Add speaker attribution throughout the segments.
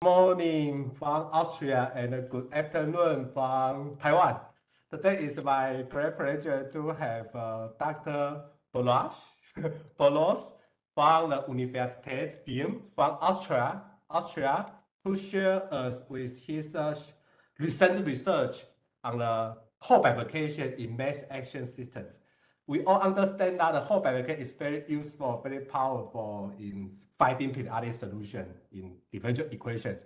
Speaker 1: Morning from Austria and good afternoon from Taiwan. Today is my great pleasure to have Dr. Balázs Boros from the University Vienna from Austria, to share us with his recent research on the Hopf application in mass action systems. We all understand that the Hopf application is very useful, very powerful in finding periodic solution in differential equations.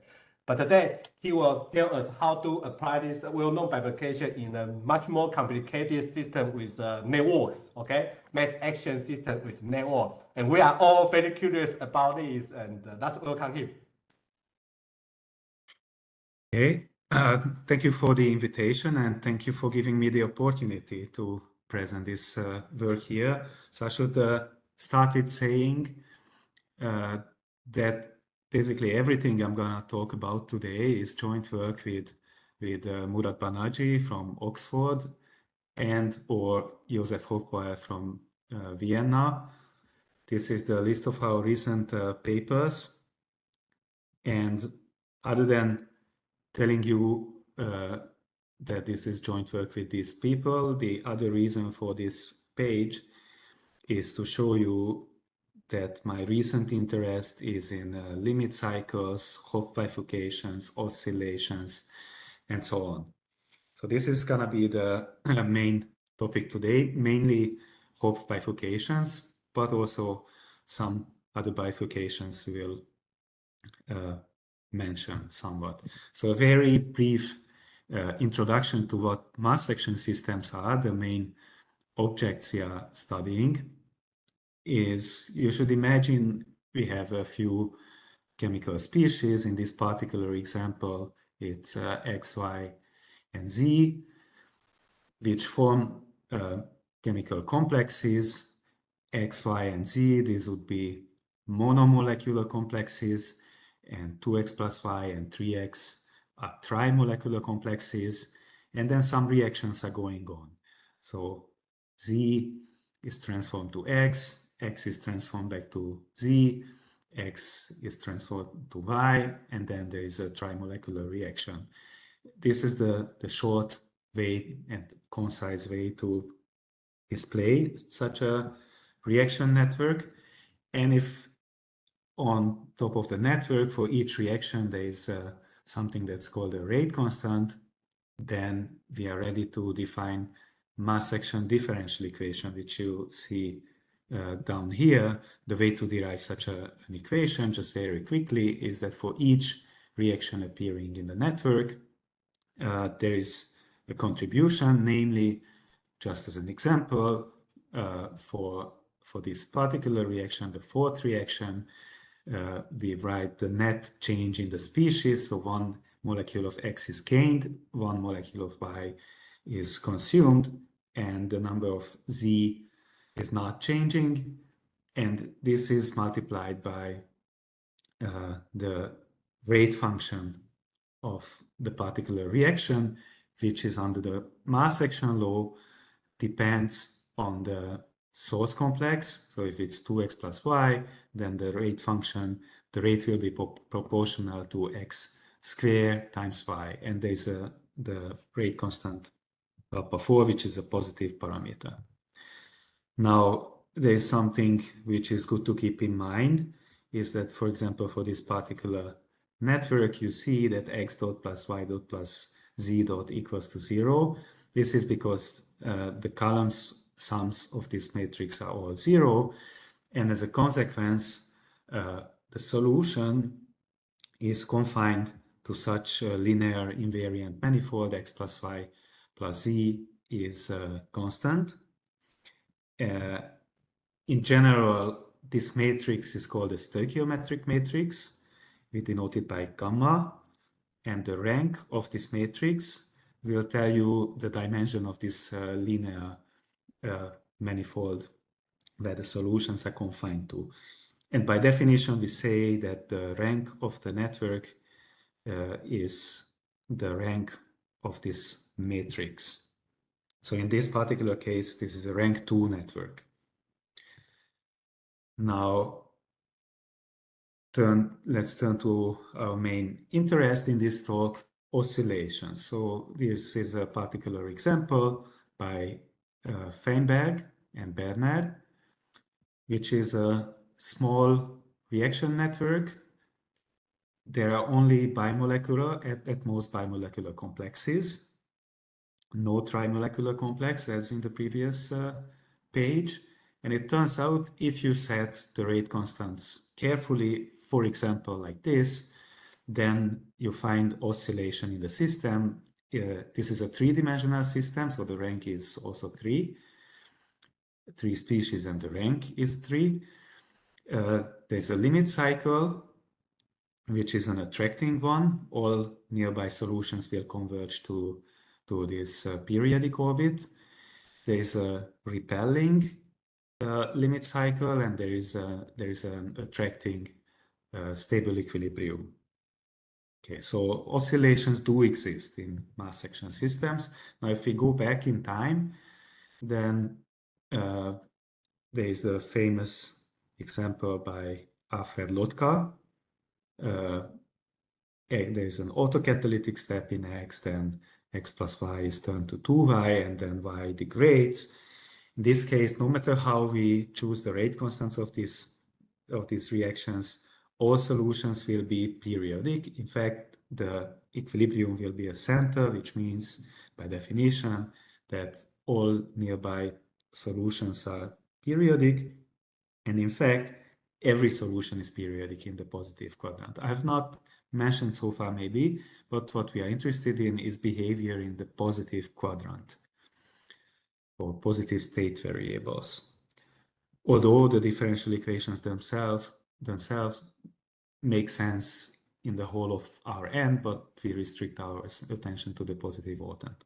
Speaker 1: But today, he will tell us how to apply this well-known application in a much more complicated system with networks, okay? Mass action system with network. And we are all very curious about this, and let's welcome him.
Speaker 2: Okay, thank you for the invitation, and thank you for giving me the opportunity to present this work here. So I should start with saying that basically everything I'm going to talk about today is joint work with Murat Banerjee from Oxford and or Josef Hofbauer from Vienna. This is the list of our recent papers. And other than telling you that this is joint work with these people, the other reason for this page is to show you that my recent interest is in limit cycles, Hopf bifurcations, oscillations, and so on. So this is going to be the main topic today, mainly Hopf bifurcations, but also some other bifurcations we will mention somewhat. So a very brief introduction to what mass action systems are, the main objects we are studying. Is you should imagine we have a few chemical species. In this particular example, it's X, Y, and Z, which form chemical complexes. X, Y, and Z, these would be monomolecular complexes, and 2x plus y and 3x are trimolecular complexes, and then some reactions are going on. So Z is transformed to X, X is transformed back to Z, X is transformed to Y, and then there is a trimolecular reaction. This is the short way and concise way to display such a reaction network. And if on top of the network for each reaction there is something that's called a rate constant, then we are ready to define mass action differential equation, which you see down here. The way to derive such an equation, just very quickly, is that for each reaction appearing in the network, there is a contribution, namely, just as an example, for this particular reaction, the fourth reaction, we write the net change in the species. So one molecule of X is gained, one molecule of Y is consumed, and the number of Z is not changing. And this is multiplied by the rate function of the particular reaction, which is under the mass action law, depends on the source complex. So if it's 2x plus y, then the rate function, the rate will be proportional to x squared times y. And there's the rate constant alpha 4, which is a positive parameter. Now, there's something which is good to keep in mind, is that, for example, for this particular network, you see that x dot plus y dot plus z dot equals to 0. This is because the columns sums of this matrix are all 0, and as a consequence, the solution is confined to such a linear invariant manifold. X plus y plus z is constant. In general, this matrix is called a stoichiometric matrix, denoted by gamma, and the rank of this matrix will tell you the dimension of this linear manifold where the solutions are confined to. And by definition, we say that the rank of the network is the rank of this matrix. So in this particular case, this is a rank 2 network. Now, let's turn to our main interest in this talk, oscillations. So this is a particular example by Feinberg and Bernard, which is a small reaction network. There are only bimolecular, at most bimolecular complexes, no trimolecular complex as in the previous page. And it turns out if you set the rate constants carefully, for example, like this, then you find oscillation in the system. This is a three-dimensional system, so the rank is also three species and the rank is three. There's a limit cycle, which is an attracting one. All nearby solutions will converge to this periodic orbit. There is a repelling limit cycle, and there is an attracting stable equilibrium. Okay, so oscillations do exist in mass section systems. Now, if we go back in time, then there is the famous example by Alfred Lotka. There's an autocatalytic step in X, then X plus Y is turned to 2Y, and then Y degrades. In this case, no matter how we choose the rate constants of these reactions, all solutions will be periodic. In fact, the equilibrium will be a center, which means by definition that all nearby solutions are periodic. And in fact, every solution is periodic in the positive quadrant. I have not mentioned so far maybe, but what we are interested in is behavior in the positive quadrant or positive state variables. Although the differential equations themselves make sense in the whole of Rn, but we restrict our attention to the positive quadrant.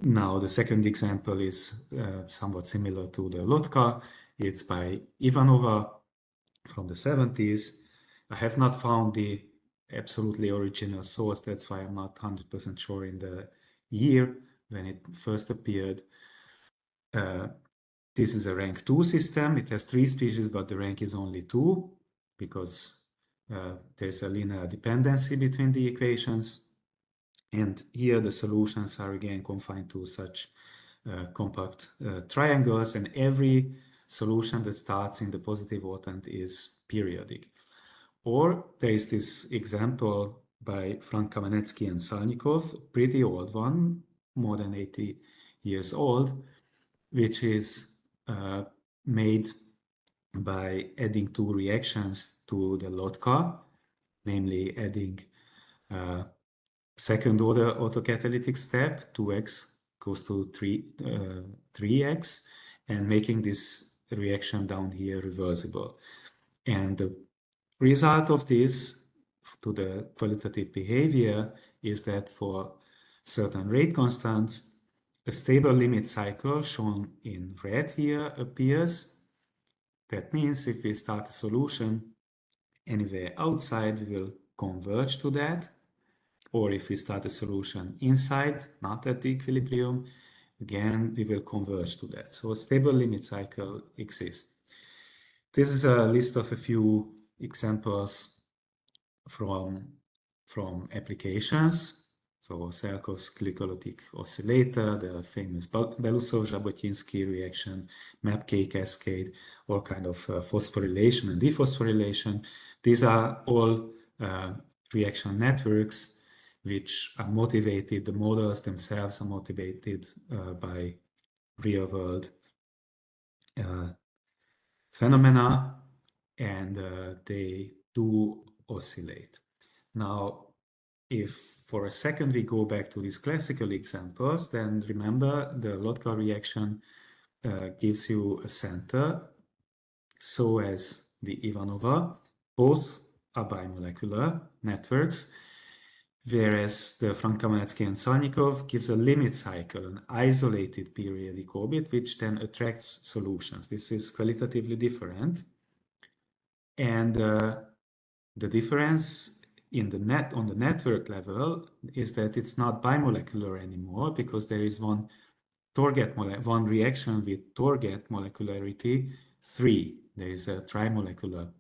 Speaker 2: Now, the second example is somewhat similar to the Lotka. It's by Ivanova from the 70s. I have not found the absolutely original source. That's why I'm not 100% sure in the year when it first appeared. This is a rank 2 system. It has 3 species, but the rank is only 2 because there's a linear dependency between the equations. And here the solutions are again confined to such compact triangles, and every solution that starts in the positive quadrant is periodic. Or there is this example by Frank Kamenetsky and Salnikov, a pretty old one, more than 80 years old, which is made by adding 2 reactions to the Lotka, namely adding second order autocatalytic step, 2x goes to 3x, and making this reaction down here reversible. And the result of this to the qualitative behavior is that for certain rate constants, a stable limit cycle shown in red here appears. That means if we start a solution anywhere outside, we will converge to that. Or if we start a solution inside, not at the equilibrium, again, we will converge to that. So a stable limit cycle exists. This is a list of a few examples from applications. So Selkov's glycolytic oscillator, the famous Belousov-Zhabotinsky reaction, MAPK cascade, all kind of phosphorylation and dephosphorylation. These are all reaction networks which are motivated, the models themselves are motivated by real-world phenomena, and they do oscillate. Now, if for a second we go back to these classical examples, then remember the Lotka reaction gives you a center, so as the Ivanova. Both are bimolecular networks, whereas the Frank Kamenetsky and Salnikov gives a limit cycle, an isolated periodic orbit, which then attracts solutions. This is qualitatively different. And the difference in the on the network level is that it's not bimolecular anymore, because there is one reaction with Torget molecularity 3. There is a trimolecular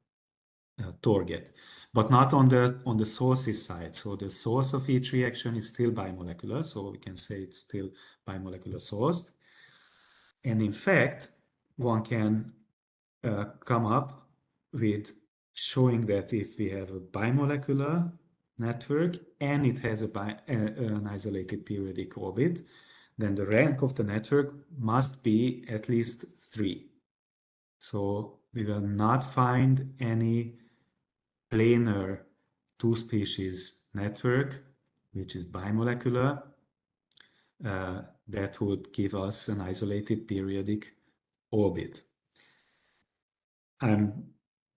Speaker 2: target, but not on the sources side. So the source of each reaction is still bimolecular, so we can say it's still bimolecular sourced. And in fact, one can come up with showing that if we have a bimolecular network and it has an isolated periodic orbit, then the rank of the network must be at least 3. So we will not find any planar two-species network, which is bimolecular, that would give us an isolated periodic orbit. I'm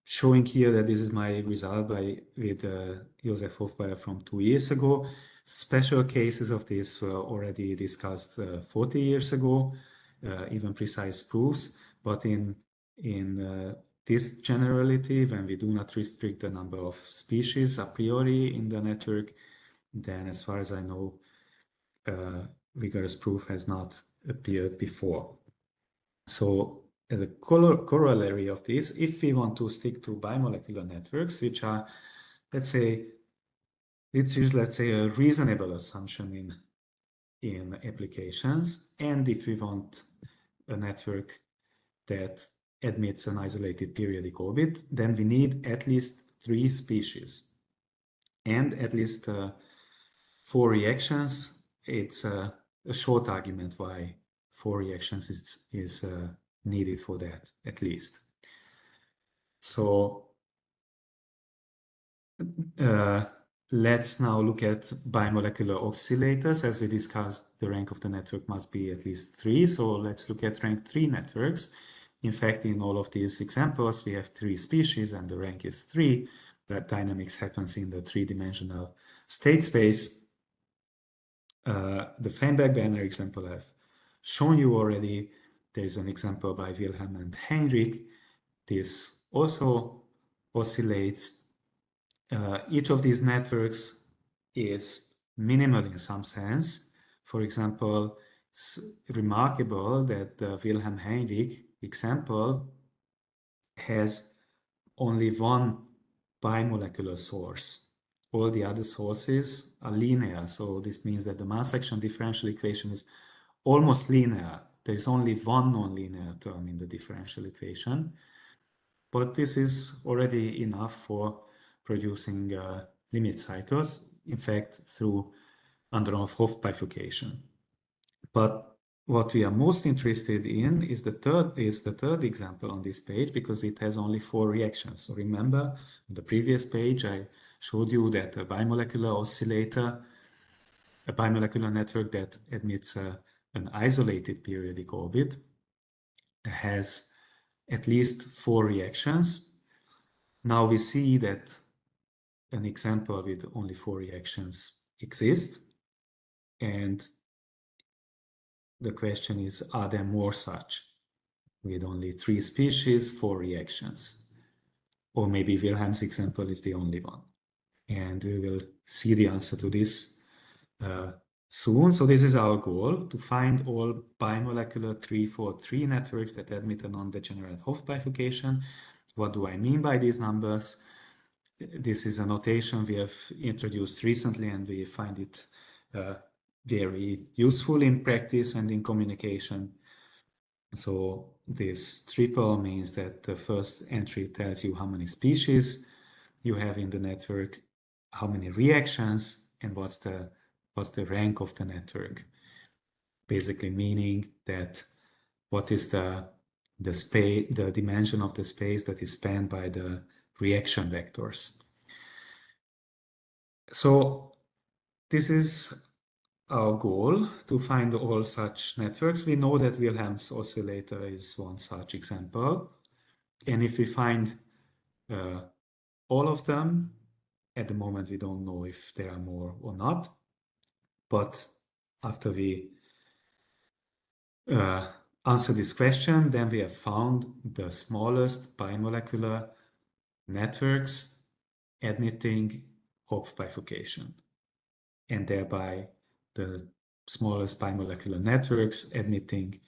Speaker 2: showing here that this is my result with Josef Hofbauer from 2 years ago. Special cases of this were already discussed 40 years ago, even precise proofs. But in this generality, when we do not restrict the number of species a priori in the network, then as far as I know, rigorous proof has not appeared before. So as a corollary of this, if we want to stick to bimolecular networks, which are, let's say, a reasonable assumption in applications, and if we want a network that admits an isolated periodic orbit, then we need at least 3 species and at least 4 reactions. It's a short argument why 4 reactions is needed for that, at least. So let's now look at bimolecular oscillators. As we discussed, the rank of the network must be at least 3. So let's look at rank 3 networks. In fact, in all of these examples, we have 3 species and the rank is 3. That dynamics happens in the 3-dimensional state space. The Feinberg-Banner example I've shown you already. There's an example by Wilhelm and Heinrich. This also oscillates. Each of these networks is minimal in some sense. For example, it's remarkable that the Wilhelm Heinrich example has only one bimolecular source. All the other sources are linear. So this means that the mass action differential equation is almost linear. There is only one nonlinear term in the differential equation. But this is already enough for producing limit cycles, in fact, through Andronov-Hopf bifurcation. But what we are most interested in is the third example on this page, because it has only 4 reactions. So remember, on the previous page, I showed you that a bimolecular oscillator, a bimolecular network that admits an isolated periodic orbit, has at least 4 reactions. Now we see that an example with only 4 reactions exists, and the question is, are there more such with only 3 species, 4 reactions? Or maybe Wilhelm's example is the only one. And we will see the answer to this soon. So this is our goal, to find all bimolecular 3-4-3 networks that admit a non-degenerate Hopf bifurcation. What do I mean by these numbers? This is a notation we have introduced recently, and we find it very useful in practice and in communication. So this triple means that the first entry tells you how many species you have in the network, how many reactions, and what's the rank of the network. Basically meaning that what is the dimension of the space that is spanned by the reaction vectors. So this is our goal, to find all such networks. We know that Wilhelm's oscillator is one such example. And if we find all of them, at the moment we don't know if there are more or not. But after we answer this question, then we have found the smallest bimolecular networks admitting Hopf bifurcation, and thereby the smallest bimolecular networks admitting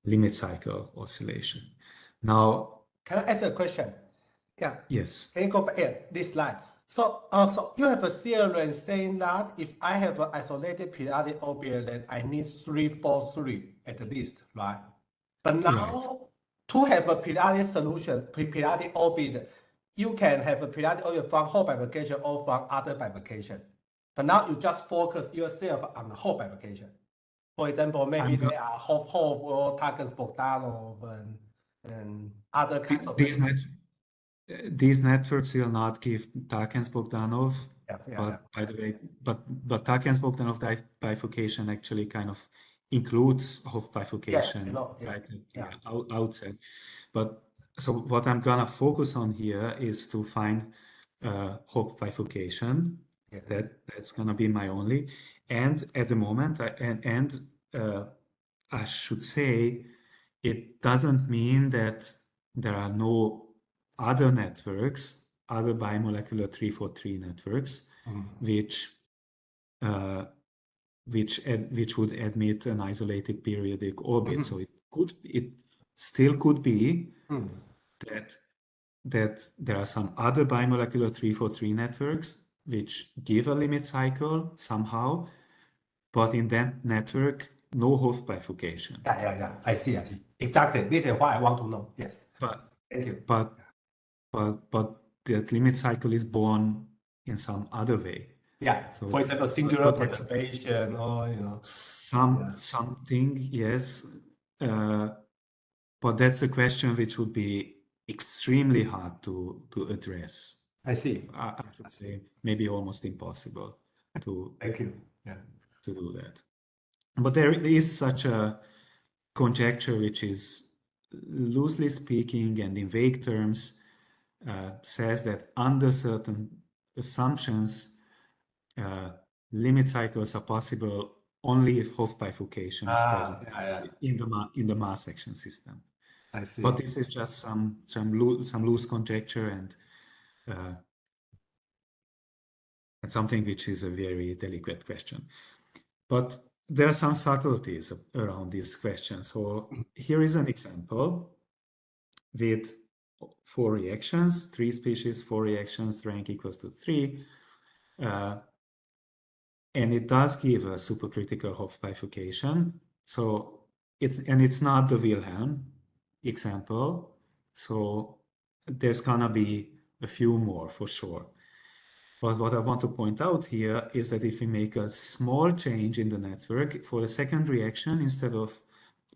Speaker 2: limit cycle oscillation. Now,
Speaker 1: can I ask a question? Yeah.
Speaker 2: Yes.
Speaker 1: Can you go back? Yeah, this slide. So, so you have a theorem saying that if I have an isolated periodic orbit, then I need 343 at least, right? But now
Speaker 2: Right.
Speaker 1: to have a periodic solution, periodic orbit, you can have a periodic orbit from Hopf bifurcation or from other bifurcation. But now you just focus yourself on the Hopf bifurcation. For example, maybe they are Hopf or Targens-Bogdanov and other kinds of
Speaker 2: These networks will not give Targens-Bogdanov,
Speaker 1: yeah.
Speaker 2: by the way, but Targens-Bogdanov bifurcation actually kind of includes Hopf bifurcation right at the outset. But so what I'm gonna focus on here is to find Hopf bifurcation. That's gonna be my only. And at the moment, I should say, it doesn't mean that there are no other networks, other bimolecular 343 networks, which would admit an isolated periodic orbit. So it still could be that there are some other bimolecular 343 networks which give a limit cycle somehow, but in that network, no Hopf bifurcation.
Speaker 1: Yeah. I see. Exactly. This is what I want to know. Yes. Thank you.
Speaker 2: But that limit cycle is born in some other way.
Speaker 1: Yeah. So, for example, singular perturbation or
Speaker 2: something, yes. But that's a question which would be extremely hard to address.
Speaker 1: I see.
Speaker 2: I should say maybe almost impossible to
Speaker 1: Thank you.
Speaker 2: To do that. But there is such a conjecture which is, loosely speaking and in vague terms, says that under certain assumptions, limit cycles are possible only if Hopf bifurcation is present in the mass action system.
Speaker 1: I see.
Speaker 2: But this is just some loose conjecture and something which is a very delicate question. But there are some subtleties around this question. So here is an example with 4 reactions, 3 species, 4 reactions, rank equals to 3. And it does give a supercritical Hopf bifurcation. So it's not the Wilhelm example. So there's gonna be a few more for sure. But what I want to point out here is that if we make a small change in the network for a second reaction, instead of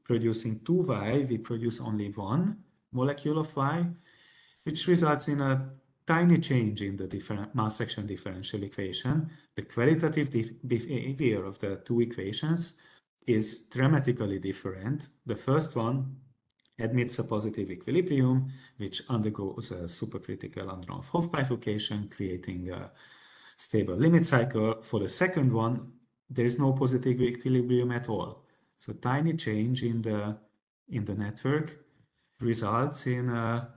Speaker 2: producing 2Y, we produce only 1 molecule of Y, which results in a tiny change in the mass action differential equation. The qualitative behavior of the 2 equations is dramatically different. The first one admits a positive equilibrium, which undergoes a supercritical Andronov-Hopf bifurcation, creating a stable limit cycle. For the second one, there is no positive equilibrium at all. So tiny change in the network results in a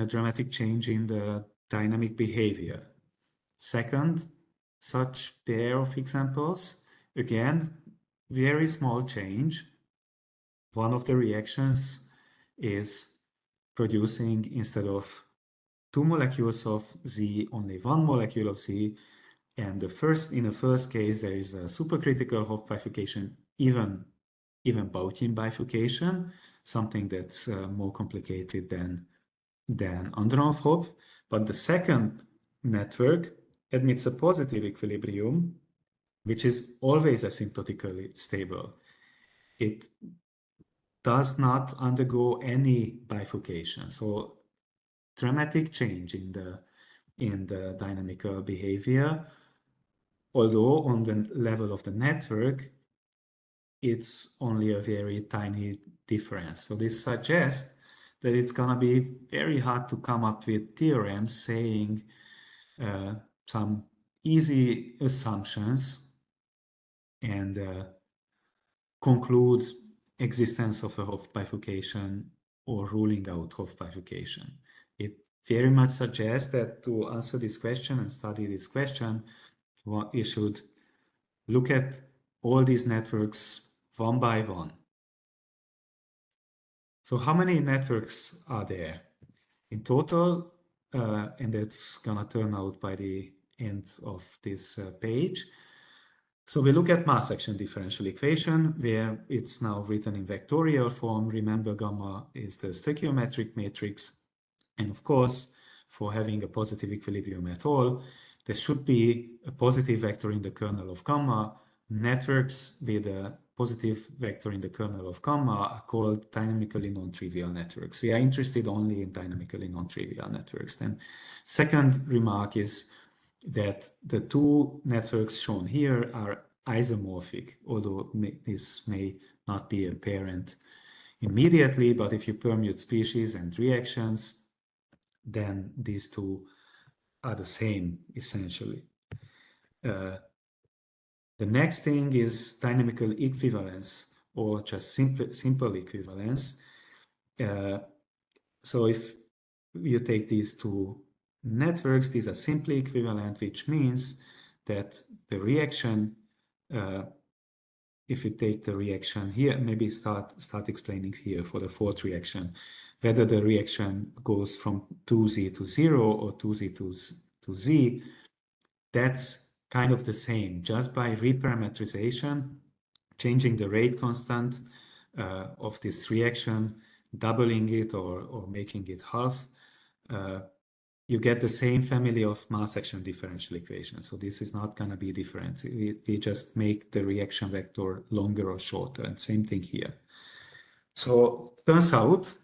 Speaker 2: dramatic change in the dynamic behavior. Second such pair of examples, again, very small change. One of the reactions is producing, instead of 2 molecules of Z, only 1 molecule of Z. And in the first case, there is a supercritical Hopf bifurcation, even Bautin bifurcation, something that's more complicated than Andronov-Hopf. But the second network admits a positive equilibrium, which is always asymptotically stable. It does not undergo any bifurcation. So dramatic change in the dynamical behavior, although on the level of the network, it's only a very tiny difference. So this suggests that it's gonna be very hard to come up with theorems saying some easy assumptions and conclude existence of a Hopf bifurcation or ruling out Hopf bifurcation. It very much suggests that to answer this question and study this question, you should look at all these networks one by one. So how many networks are there? In total, and that's gonna turn out by the end of this page. So we look at mass action differential equation, where it's now written in vectorial form. Remember, gamma is the stoichiometric matrix. And of course, for having a positive equilibrium at all, there should be a positive vector in the kernel of gamma. Networks with a positive vector in the kernel of gamma are called dynamically non-trivial networks. We are interested only in dynamically non-trivial networks. Then second remark is that the two networks shown here are isomorphic, although this may not be apparent immediately, but if you permute species and reactions, then these two are the same, essentially. The next thing is dynamical equivalence, or just simple equivalence. So if you take these two networks, these are simply equivalent, which means that the reaction, if you take the reaction here, maybe start explaining here for the fourth reaction, whether the reaction goes from 2z to 0 or 2z to z, that's kind of the same. Just by reparametrization, changing the rate constant of this reaction, doubling it or making it half, you get the same family of mass action differential equations. So this is not going to be different. We just make the reaction vector longer or shorter, and same thing here. So turns out,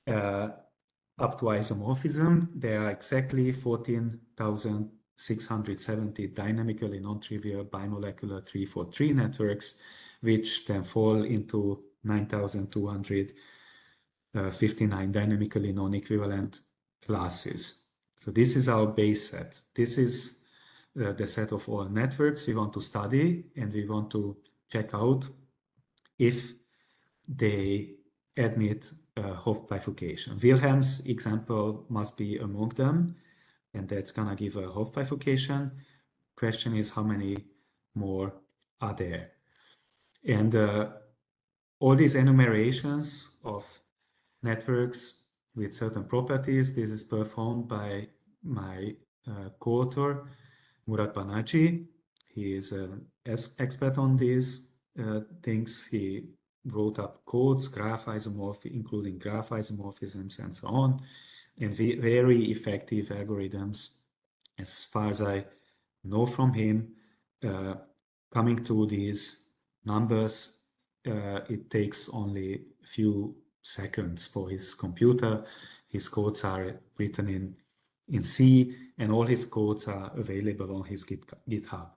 Speaker 2: up to isomorphism, there are exactly 14,670 dynamically non-trivial bimolecular 3-4-3 networks, which then fall into 9,259 dynamically non-equivalent classes. So this is our base set. This is the set of all networks we want to study, and we want to check out if they admit Hopf bifurcation. Wilhelm's example must be among them, and that's gonna give a Hopf bifurcation. Question is, how many more are there? And all these enumerations of networks with certain properties, this is performed by my co-author, Murat Banaji. He is an expert on these things. He wrote up codes, including graph isomorphisms and so on, and very effective algorithms, as far as I know from him. Coming to these numbers, it takes only a few seconds for his computer. His codes are written in C, and all his codes are available on his GitHub.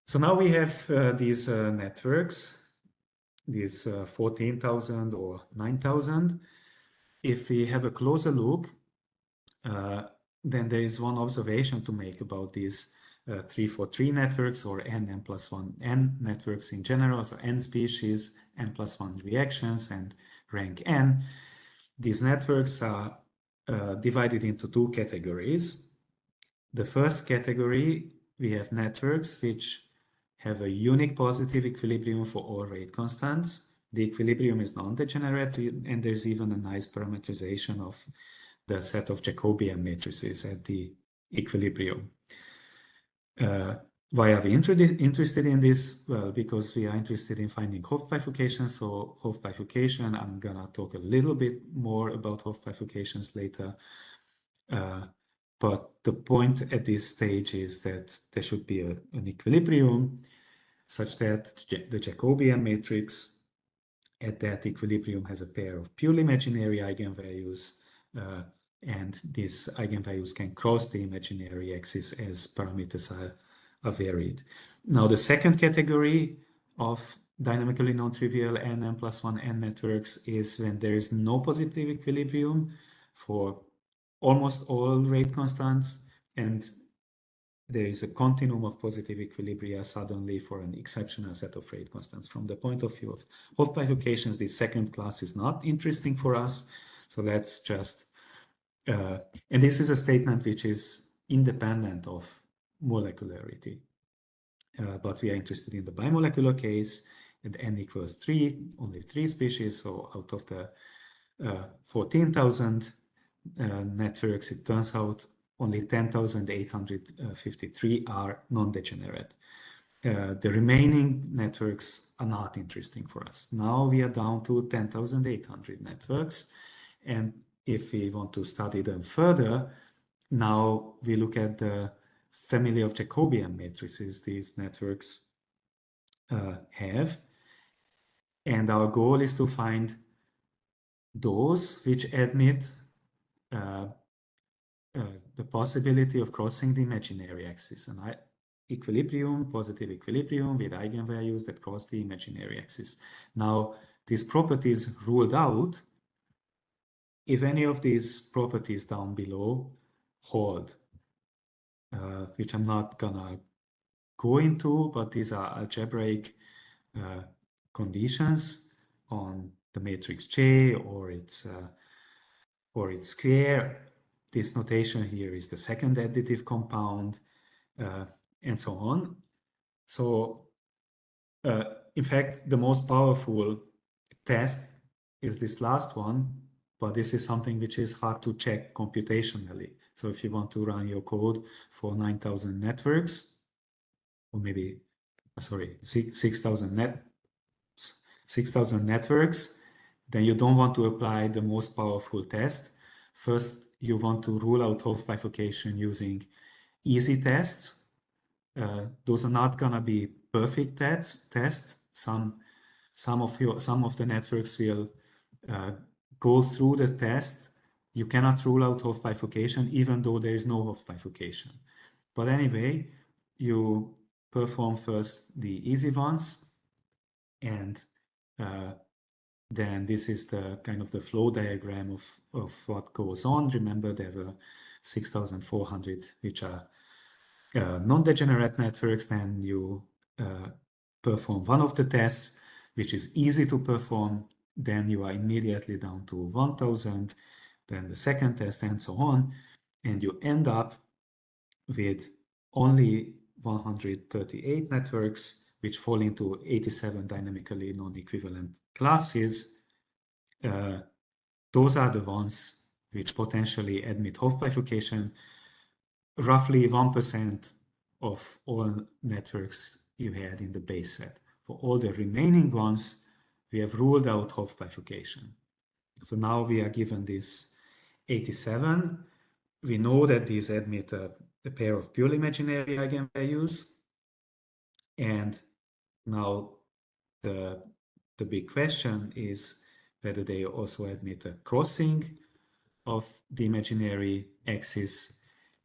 Speaker 2: So now we have these networks, these 14,000 or 9,000. If we have a closer look, then there is one observation to make about these 3-4-3 networks, or n+1 networks in general, so n species, n+1 reactions, and rank n. These networks are divided into two categories. The first category, we have networks which have a unique positive equilibrium for all rate constants. The equilibrium is non-degenerate, and there's even a nice parametrization of the set of Jacobian matrices at the equilibrium. Why are we interested in this? Well, because we are interested in finding Hopf bifurcation. So Hopf bifurcation, I'm gonna talk a little bit more about Hopf bifurcations later. But the point at this stage is that there should be an equilibrium such that the Jacobian matrix at that equilibrium has a pair of purely imaginary eigenvalues, and these eigenvalues can cross the imaginary axis as parameters are varied. Now, the second category of dynamically non-trivial n+1 n networks is when there is no positive equilibrium for almost all rate constants, and there is a continuum of positive equilibria suddenly for an exceptional set of rate constants. From the point of view of Hopf bifurcations, the second class is not interesting for us. So let's just, and this is a statement which is independent of molecularity. But we are interested in the bimolecular case, and n equals 3, only 3 species. So out of the 14,000, networks, it turns out only 10,853 are non-degenerate. The remaining networks are not interesting for us. Now we are down to 10,800 networks. And if we want to study them further, now we look at the family of Jacobian matrices these networks have. And our goal is to find those which admit the possibility of crossing the imaginary axis, an equilibrium, positive equilibrium with eigenvalues that cross the imaginary axis. Now, these properties ruled out, if any of these properties down below hold, which I'm not gonna go into, but these are algebraic conditions on the matrix J or its square. This notation here is the second additive compound, and so on. So, in fact, the most powerful test is this last one, but this is something which is hard to check computationally. So if you want to run your code for 9,000 networks, or maybe, sorry, 6,000 networks, then you don't want to apply the most powerful test. First, you want to rule out Hopf bifurcation using easy tests. Those are not gonna be perfect tests. Some of the networks will go through the test. You cannot rule out Hopf bifurcation even though there is no Hopf bifurcation. But anyway, you perform first the easy ones, and then this is the kind of the flow diagram of what goes on. Remember, there were 6,400 which are non-degenerate networks. Then you perform one of the tests, which is easy to perform. Then you are immediately down to 1,000, then the second test, and so on. And you end up with only 138 networks, which fall into 87 dynamically non-equivalent classes. Those are the ones which potentially admit Hopf bifurcation. Roughly 1% of all networks you had in the base set. For all the remaining ones, we have ruled out Hopf bifurcation. So now we are given this 87. We know that these admit a pair of purely imaginary eigenvalues. And now the big question is whether they also admit a crossing of the imaginary axis,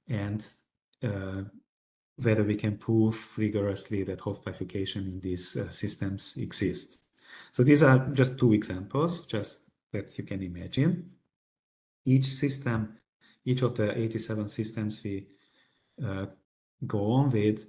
Speaker 2: and whether we can prove rigorously that Hopf bifurcation in these systems exists. So these are just two examples, just that you can imagine. Each system, each of the 87 systems we go on with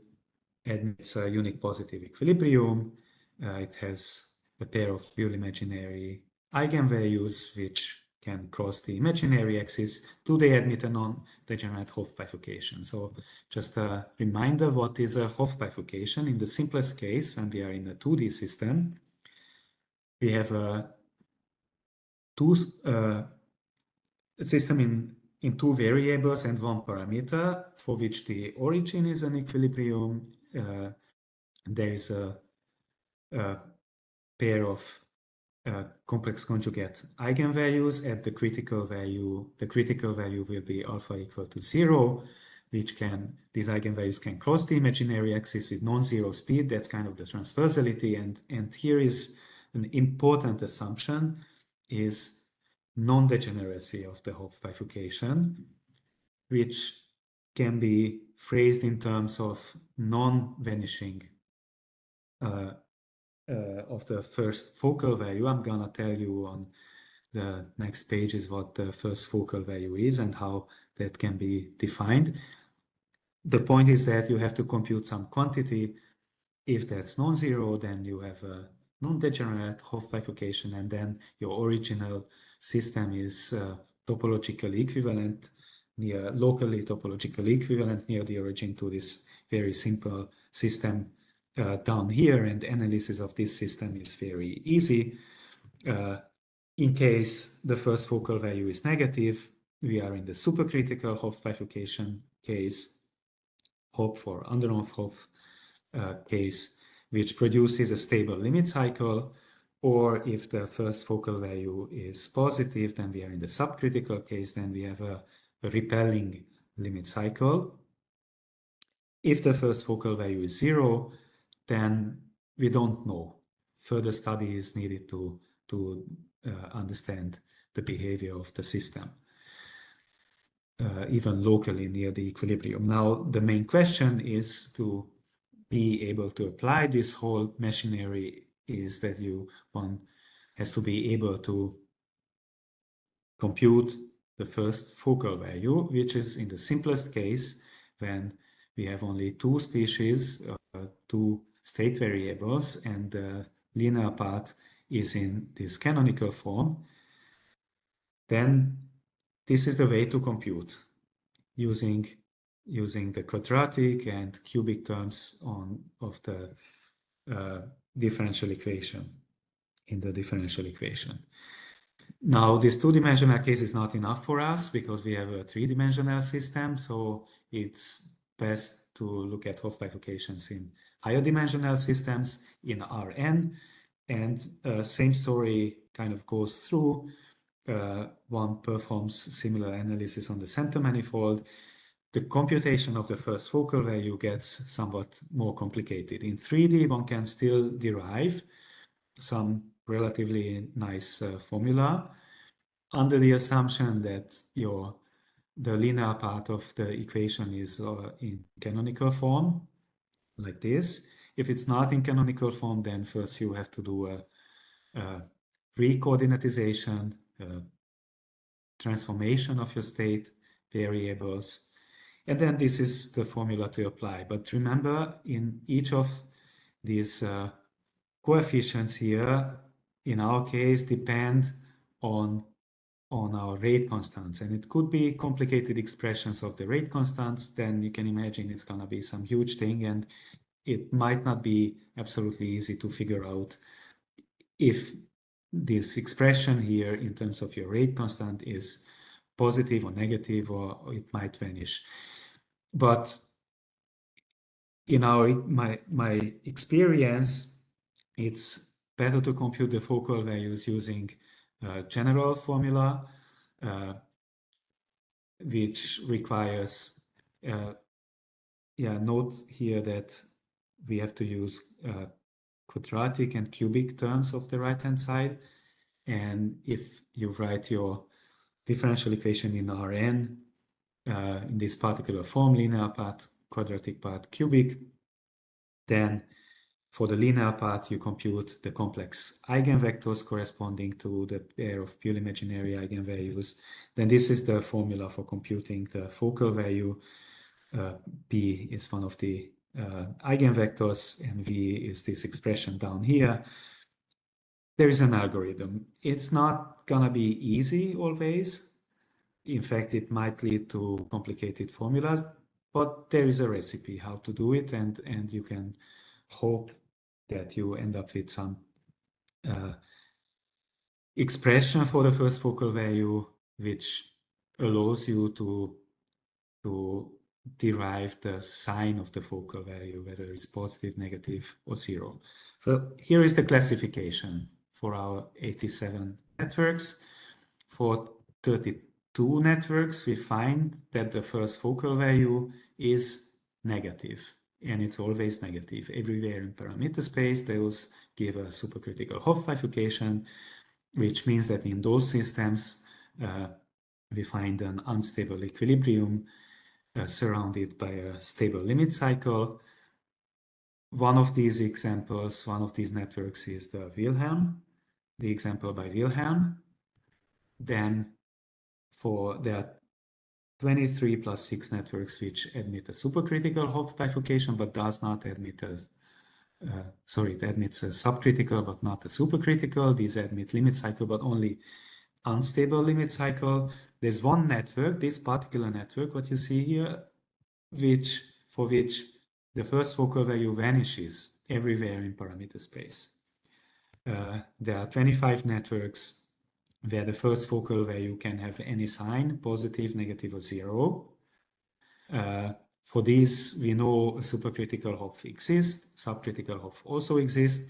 Speaker 2: admits a unique positive equilibrium. It has a pair of purely imaginary eigenvalues which can cross the imaginary axis. Do they admit a non-degenerate Hopf bifurcation? So just a reminder, what is a Hopf bifurcation? In the simplest case, when we are in a 2D system, we have a system in two variables and one parameter for which the origin is an equilibrium. There is a pair of complex conjugate eigenvalues at the critical value. The critical value will be alpha equal to 0, which these eigenvalues can cross the imaginary axis with non-zero speed. That's kind of the transversality. And here is an important assumption, is non-degeneracy of the Hopf bifurcation, which can be phrased in terms of non-vanishing of the first focal value. I'm gonna tell you on the next page is what the first focal value is and how that can be defined. The point is that you have to compute some quantity. If that's non-zero, then you have a non-degenerate Hopf bifurcation, and then your original system is topologically equivalent, locally topologically equivalent near the origin to this very simple system down here, and analysis of this system is very easy. In case the first focal value is negative, we are in the supercritical Hopf bifurcation case, Hopf or Andronov-Hopf case, which produces a stable limit cycle, or if the first focal value is positive, then we are in the subcritical case, then we have a repelling limit cycle. If the first focal value is 0, then we don't know. Further study is needed to understand the behavior of the system, even locally near the equilibrium. Now, the main question is to be able to apply this whole machinery is that one has to be able to compute the first focal value, which is in the simplest case when we have only two species, two state variables, and the linear part is in this canonical form. Then this is the way to compute using the quadratic and cubic terms of the differential equation in the differential equation. Now, this two-dimensional case is not enough for us because we have a three-dimensional system, so it's best to look at Hopf bifurcations in higher dimensional systems in Rn, and same story kind of goes through. One performs similar analysis on the center manifold. The computation of the first focal value gets somewhat more complicated. In 3D, one can still derive some relatively nice formula under the assumption that the linear part of the equation is in canonical form, like this. If it's not in canonical form, then first you have to do a recoordinatization, transformation of your state variables, and then this is the formula to apply. But remember, in each of these coefficients here, in our case, depend on our rate constants, and it could be complicated expressions of the rate constants. Then you can imagine it's going to be some huge thing, and it might not be absolutely easy to figure out if this expression here in terms of your rate constant is positive or negative, or it might vanish. But in my experience, it's better to compute the focal values using general formula, which requires, note here that we have to use quadratic and cubic terms of the right-hand side. And if you write your differential equation in Rn, in this particular form, linear part, quadratic part, cubic, then for the linear part, you compute the complex eigenvectors corresponding to the pair of purely imaginary eigenvalues. Then this is the formula for computing the focal value. P is one of the eigenvectors, and V is this expression down here. There is an algorithm. It's not gonna be easy always. In fact, it might lead to complicated formulas, but there is a recipe how to do it, and you can hope that you end up with some expression for the first focal value, which allows you to derive the sign of the focal value, whether it's positive, negative, or 0. So here is the classification for our 87 networks. For 32 networks, we find that the first focal value is negative, and it's always negative. Everywhere in parameter space, those give a supercritical Hopf bifurcation, which means that in those systems, we find an unstable equilibrium surrounded by a stable limit cycle. One of these examples, one of these networks is the example by Wilhelm. Then there are 23 plus 6 networks which admit a supercritical Hopf bifurcation, but does not admit it admits a subcritical, but not a supercritical. These admit limit cycle, but only unstable limit cycle. There's one network, this particular network, what you see here, for which the first focal value vanishes everywhere in parameter space. There are 25 networks where the first focal value can have any sign, positive, negative, or zero. For these, we know a supercritical Hopf exists, subcritical Hopf also exists,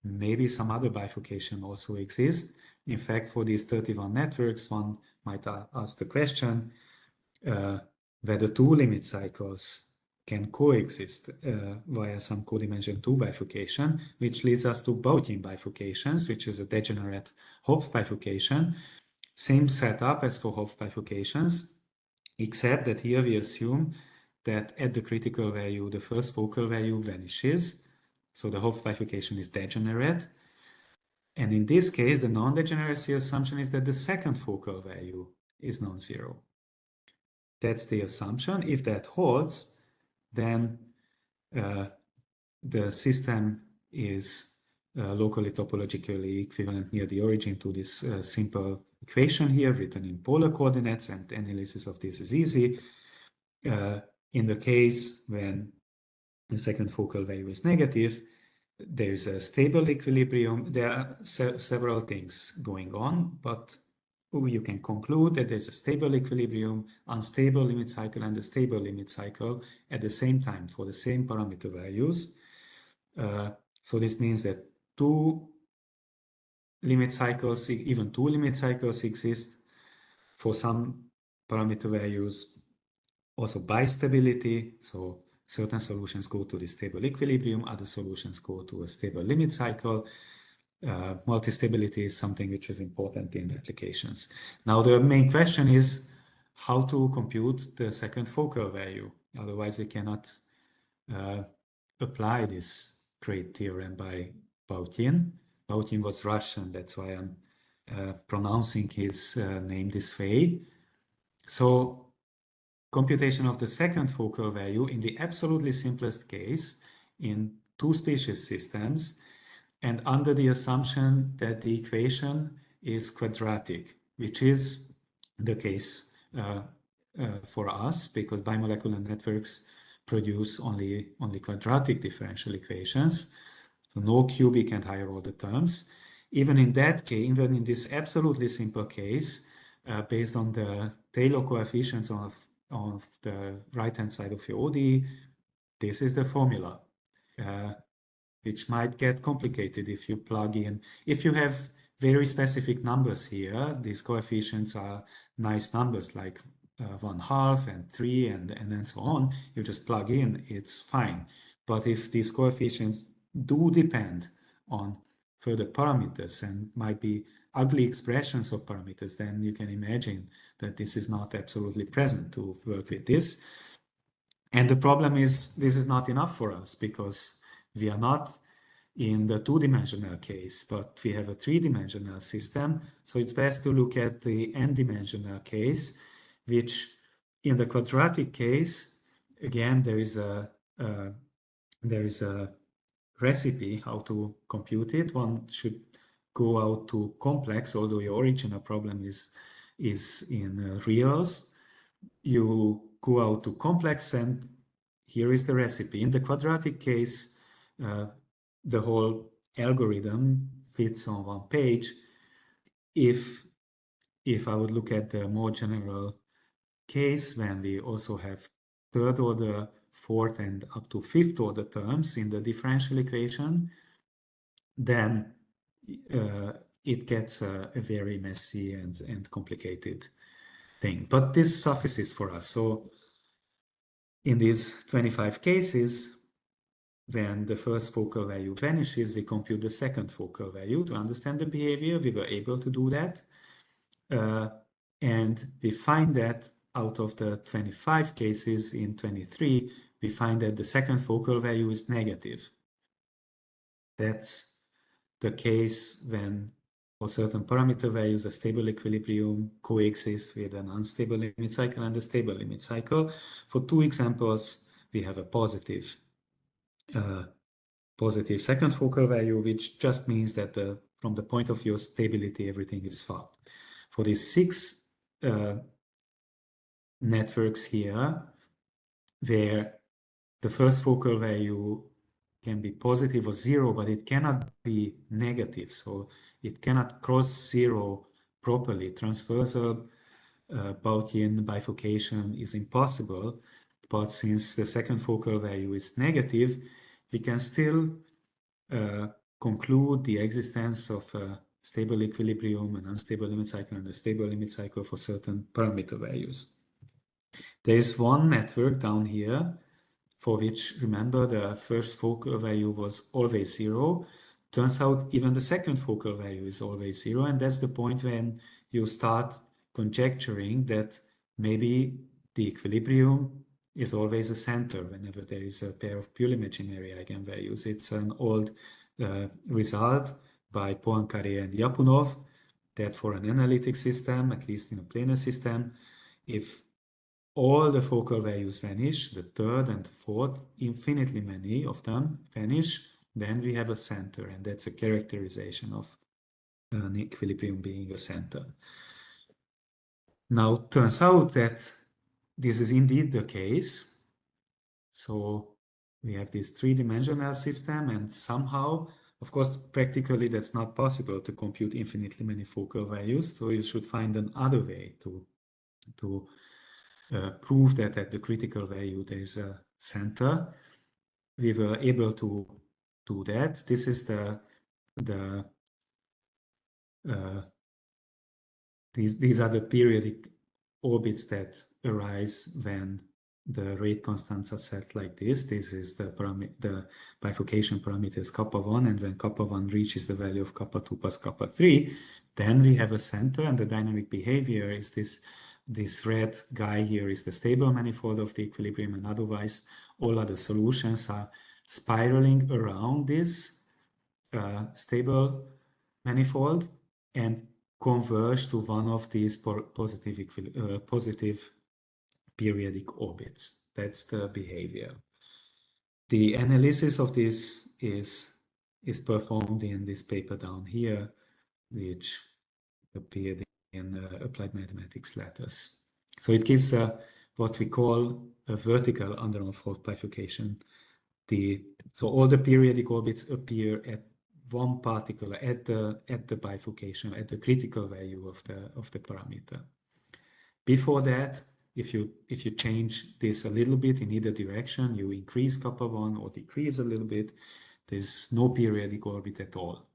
Speaker 2: maybe some other bifurcation also exists. In fact, for these 31 networks, one might ask the question whether two limit cycles can coexist via some codimension 2 bifurcation, which leads us to Bautine bifurcations, which is a degenerate Hopf bifurcation. Same setup as for Hopf bifurcations, except that here we assume that at the critical value, the first focal value vanishes. So the Hopf bifurcation is degenerate. And in this case, the non-degeneracy assumption is that the second focal value is non-zero. That's the assumption. If that holds, then the system is locally topologically equivalent near the origin to this simple equation here written in polar coordinates, and analysis of this is easy. In the case when the second focal value is negative, there is a stable equilibrium. There are several things going on, but you can conclude that there's a stable equilibrium, unstable limit cycle, and a stable limit cycle at the same time for the same parameter values. So this means that two limit cycles, even two limit cycles exist for some parameter values. Also bistability, so certain solutions go to the stable equilibrium, other solutions go to a stable limit cycle. Multistability is something which is important in applications. Now the main question is how to compute the second focal value. Otherwise we cannot apply this great theorem by Bautine. Bautine was Russian, that's why I'm pronouncing his name this way. So computation of the second focal value in the absolutely simplest case in two species systems, and under the assumption that the equation is quadratic, which is the case for us, because bimolecular networks produce only quadratic differential equations, so no cubic and higher order terms. Even in that case, even in this absolutely simple case, based on the Taylor coefficients of the right-hand side of your ODE, this is the formula, which might get complicated if you plug in. If you have very specific numbers here, these coefficients are nice numbers like 1/2 and 3 and then so on, you just plug in, it's fine. But if these coefficients do depend on further parameters and might be ugly expressions of parameters, then you can imagine that this is not absolutely present to work with this. And the problem is this is not enough for us because we are not in the two-dimensional case, but we have a three-dimensional system. So it's best to look at the n-dimensional case, which in the quadratic case, again, there is a recipe how to compute it. One should go out to complex, although your original problem is in reals. You go out to complex, and here is the recipe. In the quadratic case, the whole algorithm fits on one page. If I would look at the more general case, when we also have third order, fourth, and up to fifth order terms in the differential equation, then it gets a very messy and complicated thing. But this suffices for us. So in these 25 cases, when the first focal value vanishes, we compute the second focal value to understand the behavior. We were able to do that. And we find that out of the 25 cases in 23, we find that the second focal value is negative. That's the case when for certain parameter values, a stable equilibrium coexists with an unstable limit cycle and a stable limit cycle. For two examples, we have a positive second focal value, which just means that from the point of view of stability, everything is fine. For these 6 networks here, where the first focal value can be positive or 0, but it cannot be negative. So it cannot cross 0 properly. Transversal Bautian bifurcation is impossible, but since the second focal value is negative, we can still conclude the existence of a stable equilibrium, an unstable limit cycle, and a stable limit cycle for certain parameter values. There is one network down here for which, remember, the first focal value was always 0. Turns out even the second focal value is always 0, and that's the point when you start conjecturing that maybe the equilibrium is always a center whenever there is a pair of purely imaginary eigenvalues. It's an old result by Poincaré and Lyapunov that for an analytic system, at least in a planar system, if all the focal values vanish, the third and fourth, infinitely many of them vanish, then we have a center, and that's a characterization of an equilibrium being a center. Now, turns out that this is indeed the case. So we have this three-dimensional system, and somehow, of course, practically that's not possible to compute infinitely many focal values, so you should find another way to prove that at the critical value there is a center. We were able to do that. This is these are the periodic orbits that arise when the rate constants are set like this. This is the bifurcation parameters kappa 1, and when kappa 1 reaches the value of kappa 2 plus kappa 3, then we have a center, and the dynamic behavior is this red guy here is the stable manifold of the equilibrium, and otherwise all other solutions are spiraling around this stable manifold and converge to one of these positive periodic orbits. That's the behavior. The analysis of this is performed in this paper down here, which appeared in Applied Mathematics Letters. So it gives what we call a vertical Andronov-Hopf bifurcation. So all the periodic orbits appear at one particular at the bifurcation, at the critical value of the parameter. Before that, if you change this a little bit in either direction, you increase kappa 1 or decrease a little bit, there's no periodic orbit at all.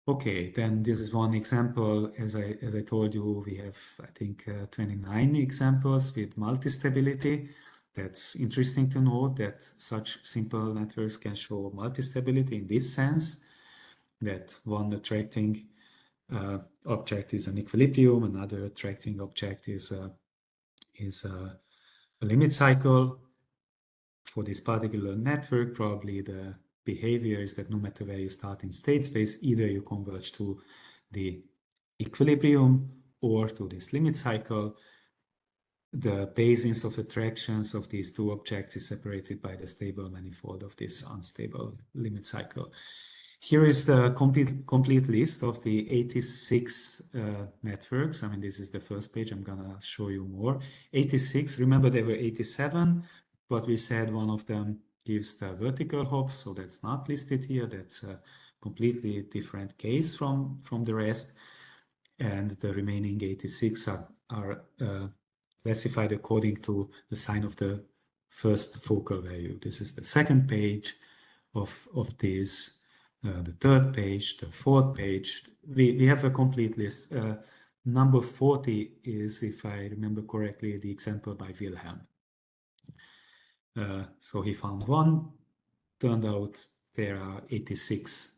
Speaker 2: Okay, then this is one example. As I told you, we have, I think, 29 examples with multi-stability. That's interesting to note that such simple networks can show multi-stability in this sense, that one attracting object is an equilibrium, another attracting object is a limit cycle. For this particular network, probably the behavior is that no matter where you start in state space, either you converge to the equilibrium or to this limit cycle. The basis of attractions of these two objects is separated by the stable manifold of this unstable limit cycle. Here is the complete list of the 86 networks. I mean, this is the first page. I'm gonna show you more. 86, remember there were 87, but we said one of them gives the vertical Hopf, so that's not listed here. That's a completely different case from the rest. And the remaining 86 are classified according to the sign of the first focal value. This is the second page of this, the third page, the fourth page. We have a complete list. Number 40 is, if I remember correctly, the example by Wilhelm. So he found one, turned out there are 86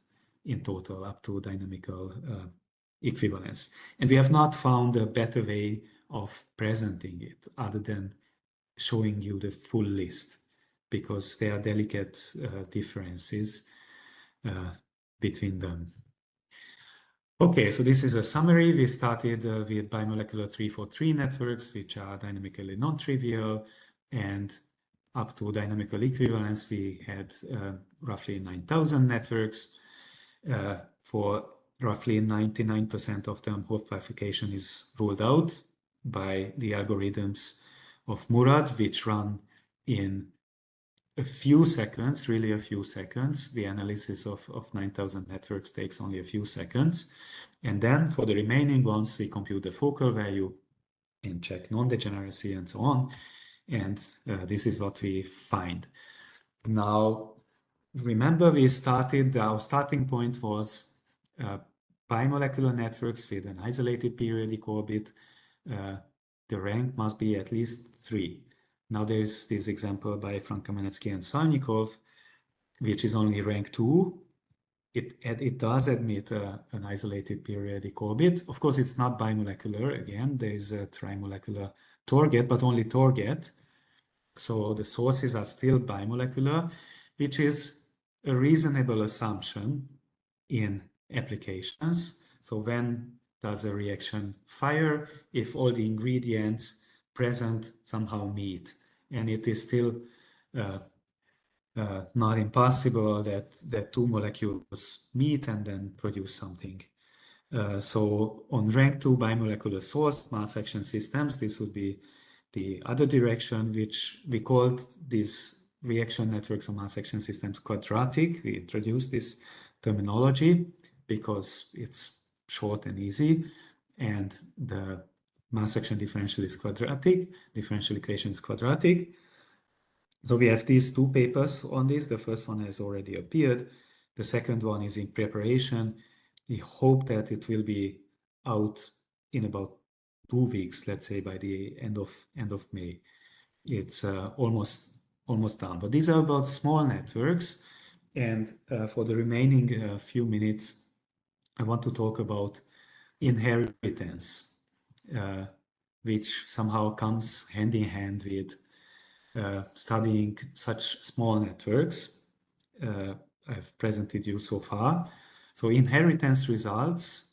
Speaker 2: in total up to dynamical equivalence. And we have not found a better way of presenting it other than showing you the full list, because there are delicate differences between them. Okay, so this is a summary. We started with bimolecular 343 networks, which are dynamically non-trivial, and up to dynamical equivalence, we had roughly 9,000 networks. For roughly 99% of them, Hopf bifurcation is ruled out by the algorithms of Murad, which run in a few seconds, really a few seconds. The analysis of 9,000 networks takes only a few seconds. And then for the remaining ones, we compute the focal value and check non-degeneracy and so on. And this is what we find. Now, remember our starting point was bimolecular networks with an isolated periodic orbit. The rank must be at least 3. Now there's this example by Frank-Kamenetsky and Salnikov, which is only rank 2. It does admit an isolated periodic orbit. Of course, it's not bimolecular. Again, there is a trimolecular target, but only target. So the sources are still bimolecular, which is a reasonable assumption in applications. So when does a reaction fire? If all the ingredients present somehow meet, and it is still not impossible that two molecules meet and then produce something. So on rank 2 bimolecular source mass action systems, this would be the other direction, which we called these reaction networks or mass action systems quadratic. We introduced this terminology because it's short and easy, and the mass action differential is quadratic, differential equation is quadratic. So we have these 2 papers on this. The first one has already appeared. The second one is in preparation. We hope that it will be out in about 2 weeks, let's say by the end of May. It's almost done. But these are about small networks. And for the remaining few minutes, I want to talk about inheritance, which somehow comes hand in hand with studying such small networks I've presented you so far. So inheritance results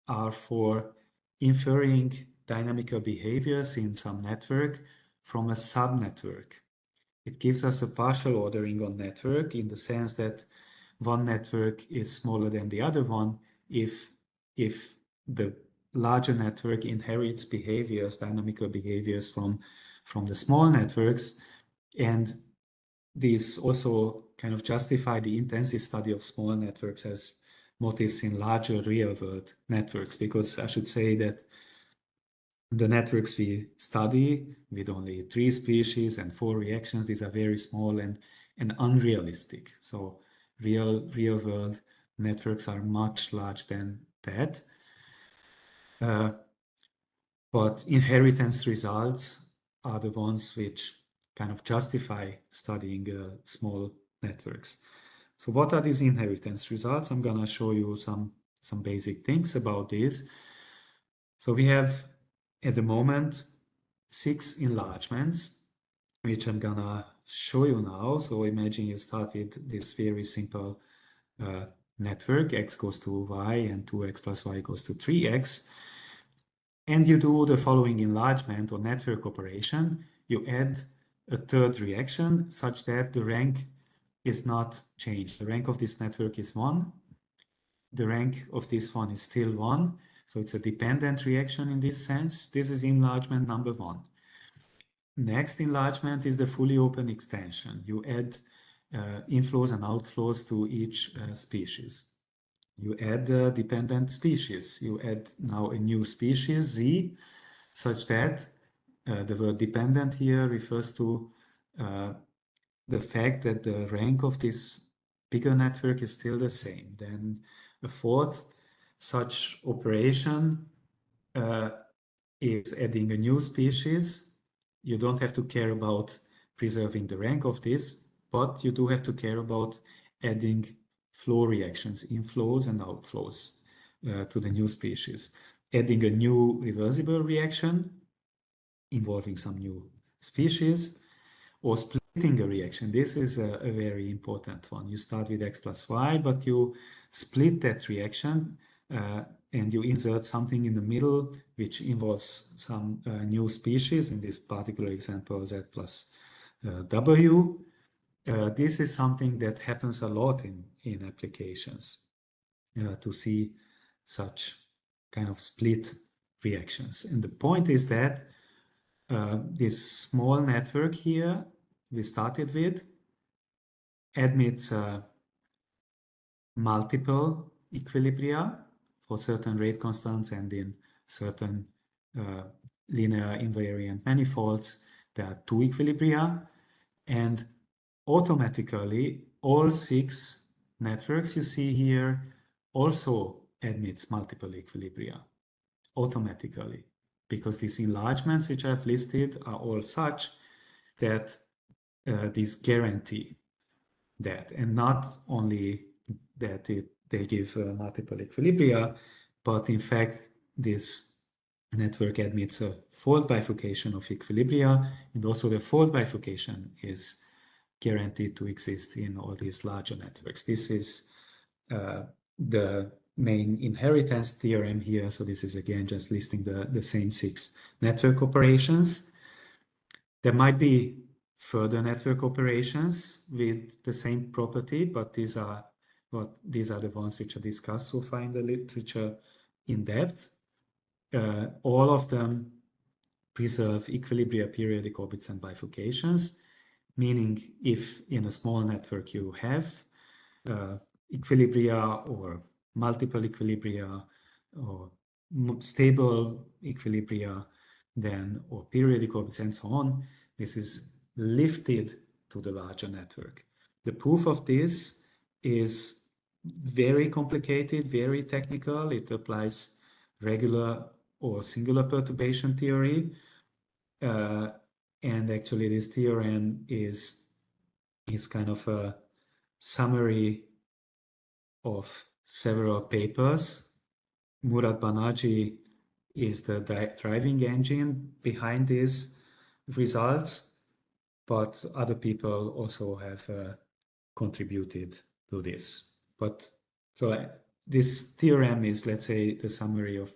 Speaker 2: are for inferring dynamical behaviors in some network from a subnetwork. It gives us a partial ordering on network in the sense that one network is smaller than the other one if the larger network inherits behaviors, dynamical behaviors from the small networks. And these also kind of justify the intensive study of small networks as motifs in larger real-world networks, because I should say that the networks we study with only 3 species and 4 reactions, these are very small and unrealistic. So real-world networks are much larger than that. But inheritance results are the ones which kind of justify studying small networks. So what are these inheritance results? I'm gonna show you some basic things about this. So we have at the moment 6 enlargements, which I'm gonna show you now. So imagine you start with this very simple network, x goes to y and 2x plus y goes to 3x. And you do the following enlargement or network operation. You add a third reaction such that the rank is not changed. The rank of this network is 1. The rank of this one is still 1. So it's a dependent reaction in this sense. This is enlargement number 1. Next enlargement is the fully open extension. You add inflows and outflows to each species. You add dependent species. You add now a new species, Z, such that the word dependent here refers to the fact that the rank of this bigger network is still the same. Then a fourth such operation is adding a new species. You don't have to care about preserving the rank of this, but you do have to care about adding flow reactions, inflows and outflows to the new species. Adding a new reversible reaction involving some new species, or splitting a reaction. This is a very important one. You start with x plus y, but you split that reaction and you insert something in the middle which involves some new species, in this particular example z plus w. This is something that happens a lot in applications to see such kind of split reactions. And the point is that this small network here we started with admits multiple equilibria for certain rate constants and in certain linear invariant manifolds, there are 2 equilibria, and automatically all 6 networks you see here also admits multiple equilibria automatically, because these enlargements which I've listed are all such that these guarantee that, and not only that they give multiple equilibria, but in fact this network admits a fold bifurcation of equilibria, and also the fold bifurcation is guaranteed to exist in all these larger networks. This is the main inheritance theorem here. So this is again just listing the same 6 network operations. There might be further network operations with the same property, but these are the ones which are discussed so far in the literature in depth. All of them preserve equilibria, periodic orbits, and bifurcations, meaning if in a small network you have equilibria or multiple equilibria or stable equilibria, then or periodic orbits and so on, this is lifted to the larger network. The proof of this is very complicated, very technical. It applies regular or singular perturbation theory, and actually this theorem is kind of a summary of several papers. Murat Banerjee is the driving engine behind these results, but other people also have contributed to this. But so this theorem is, let's say, the summary of.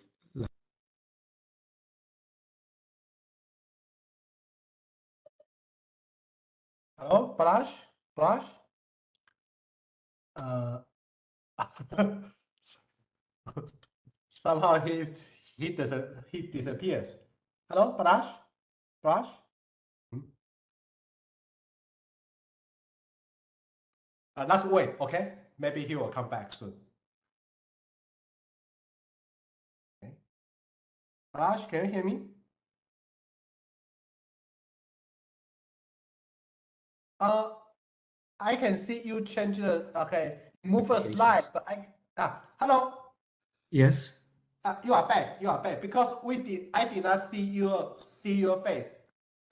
Speaker 1: Hello, Balázs? Balázs? Somehow he disappears. Hello, Balázs? Balázs? Let's wait, okay? Maybe he will come back soon. Okay. Balázs, can you hear me? I can see you change the, okay, move a slide, but hello?
Speaker 2: Yes.
Speaker 1: You are back, because I did not see your face.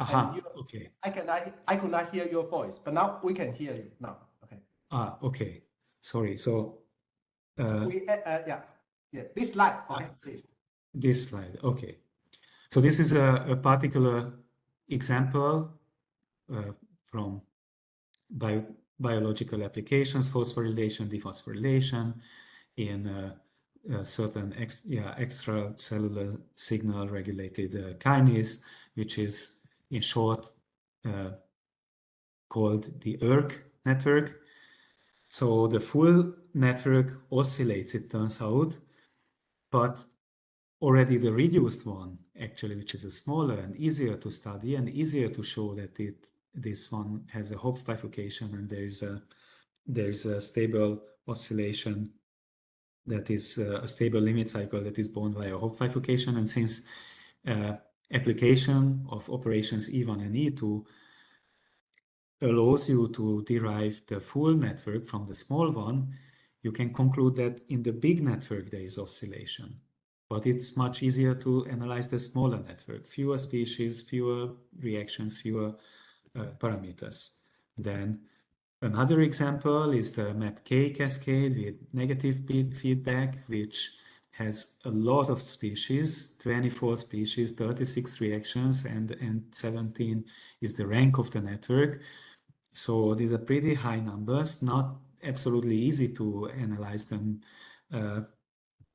Speaker 2: Aha, okay.
Speaker 1: I could not hear your voice, but now we can hear you now. Okay.
Speaker 2: Okay. Sorry. So
Speaker 1: we this slide. Okay, please.
Speaker 2: This slide. Okay. So this is a particular example from biological applications, phosphorylation, dephosphorylation in certain extracellular signal regulated kinase, which is in short called the ERK network. So the full network oscillates, it turns out, but already the reduced one, actually, which is a smaller and easier to study and easier to show that this one has a Hopf bifurcation and there is a stable oscillation that is a stable limit cycle that is bound by a Hopf bifurcation. And since application of operations E1 and E2 allows you to derive the full network from the small one, you can conclude that in the big network there is oscillation. But it's much easier to analyze the smaller network, fewer species, fewer reactions, fewer parameters. Then another example is the MAP-K cascade with negative feedback, which has a lot of species, 24 species, 36 reactions, and 17 is the rank of the network. So these are pretty high numbers, not absolutely easy to analyze them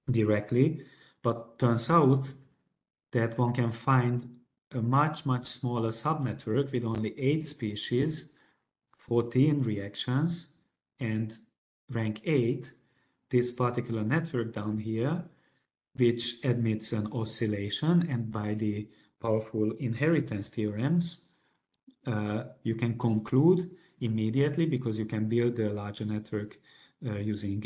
Speaker 2: directly, but turns out that one can find a much, much smaller subnetwork with only 8 species, 14 reactions, and rank 8, this particular network down here, which admits an oscillation, and by the powerful inheritance theorems, you can conclude immediately, because you can build a larger network using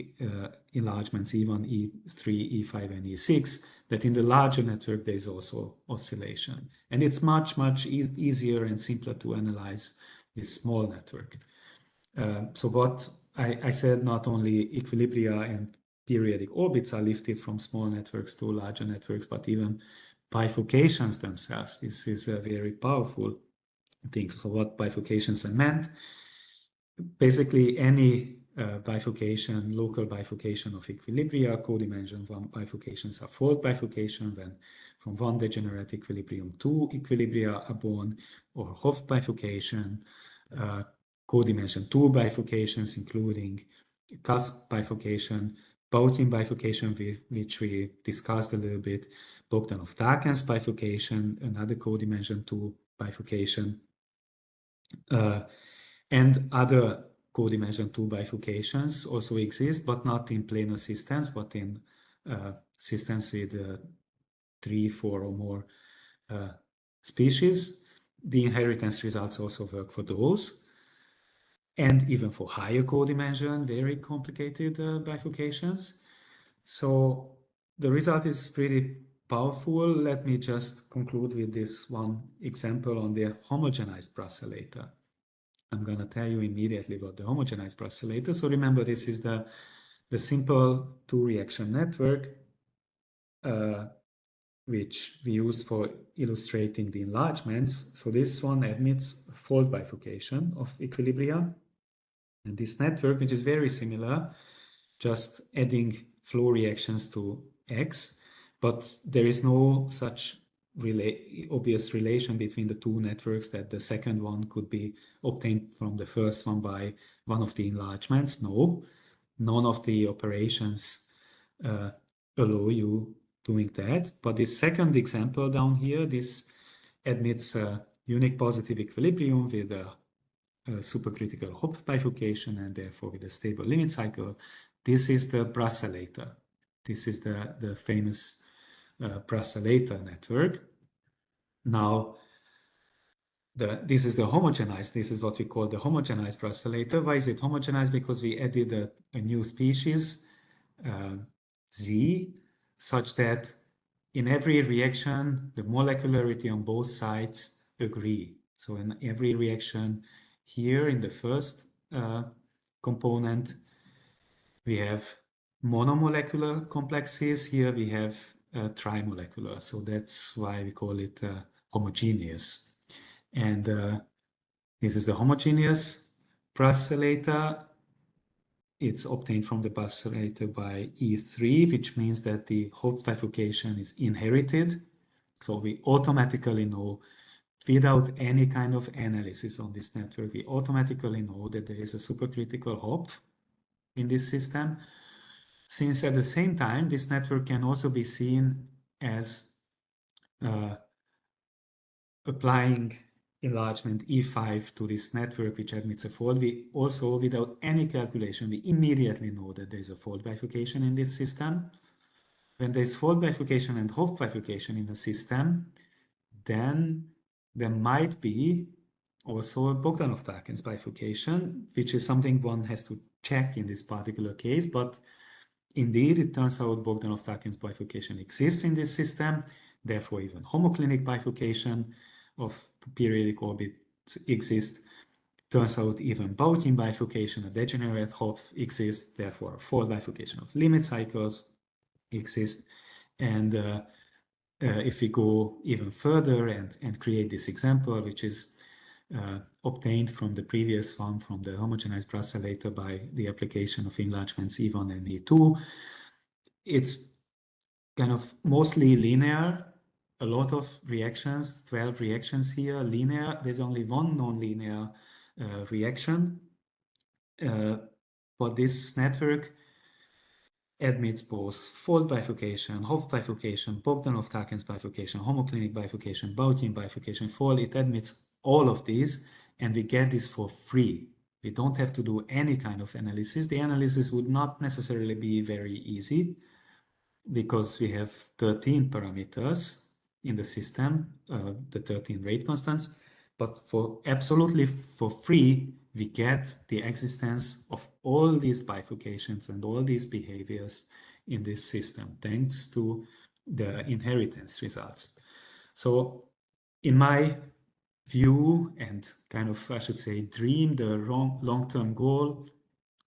Speaker 2: enlargements E1, E3, E5, and E6, that in the larger network there is also oscillation. And it's much, much easier and simpler to analyze this small network. So what I said, not only equilibria and periodic orbits are lifted from small networks to larger networks, but even bifurcations themselves. This is a very powerful thing. So what bifurcations are meant? Basically, any bifurcation, local bifurcation of equilibria, codimension bifurcations are fold bifurcation when from one degenerate equilibrium two equilibria are born, or Hopf bifurcation, codimension two bifurcations, including cusp bifurcation, Bautin bifurcation, which we discussed a little bit, Bogdanov-Takens bifurcation, another codimension two bifurcation, and other codimension two bifurcations also exist, but not in planar systems, but in systems with 3, 4, or more species. The inheritance results also work for those, and even for higher codimension, very complicated bifurcations. So the result is pretty powerful. Let me just conclude with this one example on the homogenized brusellator. I'm going to tell you immediately what the homogenized brusellator. So remember, this is the simple two-reaction network which we use for illustrating the enlargements. So this one admits fold bifurcation of equilibria. And this network, which is very similar, just adding flow reactions to X, but there is no such obvious relation between the two networks that the second one could be obtained from the first one by one of the enlargements. No, none of the operations allow you doing that. But this second example down here, this admits a unique positive equilibrium with a supercritical Hopf bifurcation and therefore with a stable limit cycle. This is the brusellator. This is the famous brusellator network. Now, this is the homogenized. This is what we call the homogenized brusellator. Why is it homogenized? Because we added a new species, Z, such that in every reaction, the molecularity on both sides agree. So in every reaction here in the first component, we have monomolecular complexes. Here we have trimolecular. So that's why we call it homogeneous. And this is the homogeneous brusellator. It's obtained from the brusellator by E3, which means that the Hopf bifurcation is inherited. So we automatically know, without any kind of analysis on this network, we automatically know that there is a supercritical Hopf in this system. Since at the same time, this network can also be seen as applying enlargement E5 to this network, which admits a fold, we also, without any calculation, we immediately know that there is a fold bifurcation in this system. When there is fold bifurcation and Hopf bifurcation in a system, then there might be also a Bogdanov-Takens bifurcation, which is something one has to check in this particular case. But indeed, it turns out Bogdanov-Takens bifurcation exists in this system. Therefore, even homoclinic bifurcation of periodic orbits exists. Turns out even Bautin bifurcation, a degenerate Hopf exists. Therefore, a fold bifurcation of limit cycles exists. And if we go even further and create this example, which is obtained from the previous one, from the homogenized brusellator by the application of enlargements E1 and E2, it's kind of mostly linear. A lot of reactions, 12 reactions here, linear. There's only one non-linear reaction. But this network admits both fold bifurcation, Hopf bifurcation, Bogdanov-Takens bifurcation, homoclinic bifurcation, Bautin bifurcation, fold. It admits all of these, and we get this for free. We don't have to do any kind of analysis. The analysis would not necessarily be very easy because we have 13 parameters in the system, the 13 rate constants. but for absolutely for free, we get the existence of all these bifurcations and all these behaviors in this system, thanks to the inheritance results. So in my view and kind of, I should say, dream, the long-term goal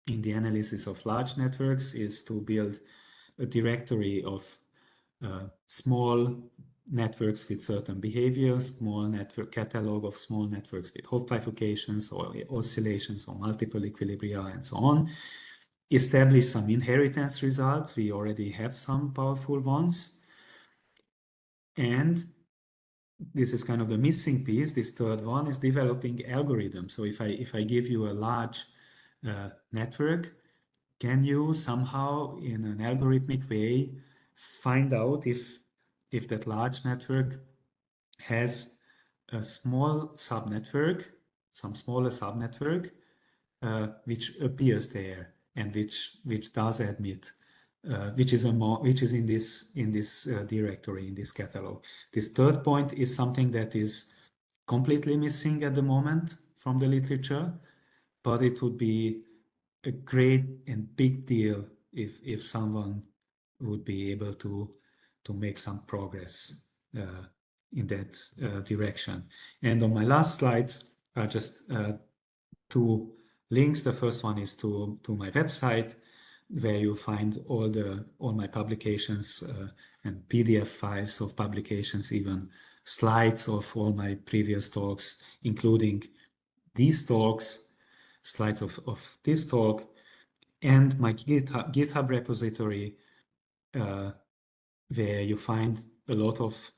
Speaker 2: in the analysis of large networks is to build a directory of small networks with certain behaviors, small network catalog of small networks with Hopf bifurcations or oscillations or multiple equilibria and so on. Establish some inheritance results. We already have some powerful ones. And this is kind of the missing piece. This third one is developing algorithms. So if I give you a large network, can you somehow in an algorithmic way find out if that large network has a small subnetwork, some smaller subnetwork, which appears there and which does admit, which is in this directory, in this catalog. This third point is something that is completely missing at the moment from the literature, but it would be a great and big deal if someone would be able to make some progress in that direction. And on my last slides are just two links. The first one is to my website, where you find all my publications and PDF files of publications, even slides of all my previous talks, including these talks, slides of this talk, and my GitHub repository, where you find a lot of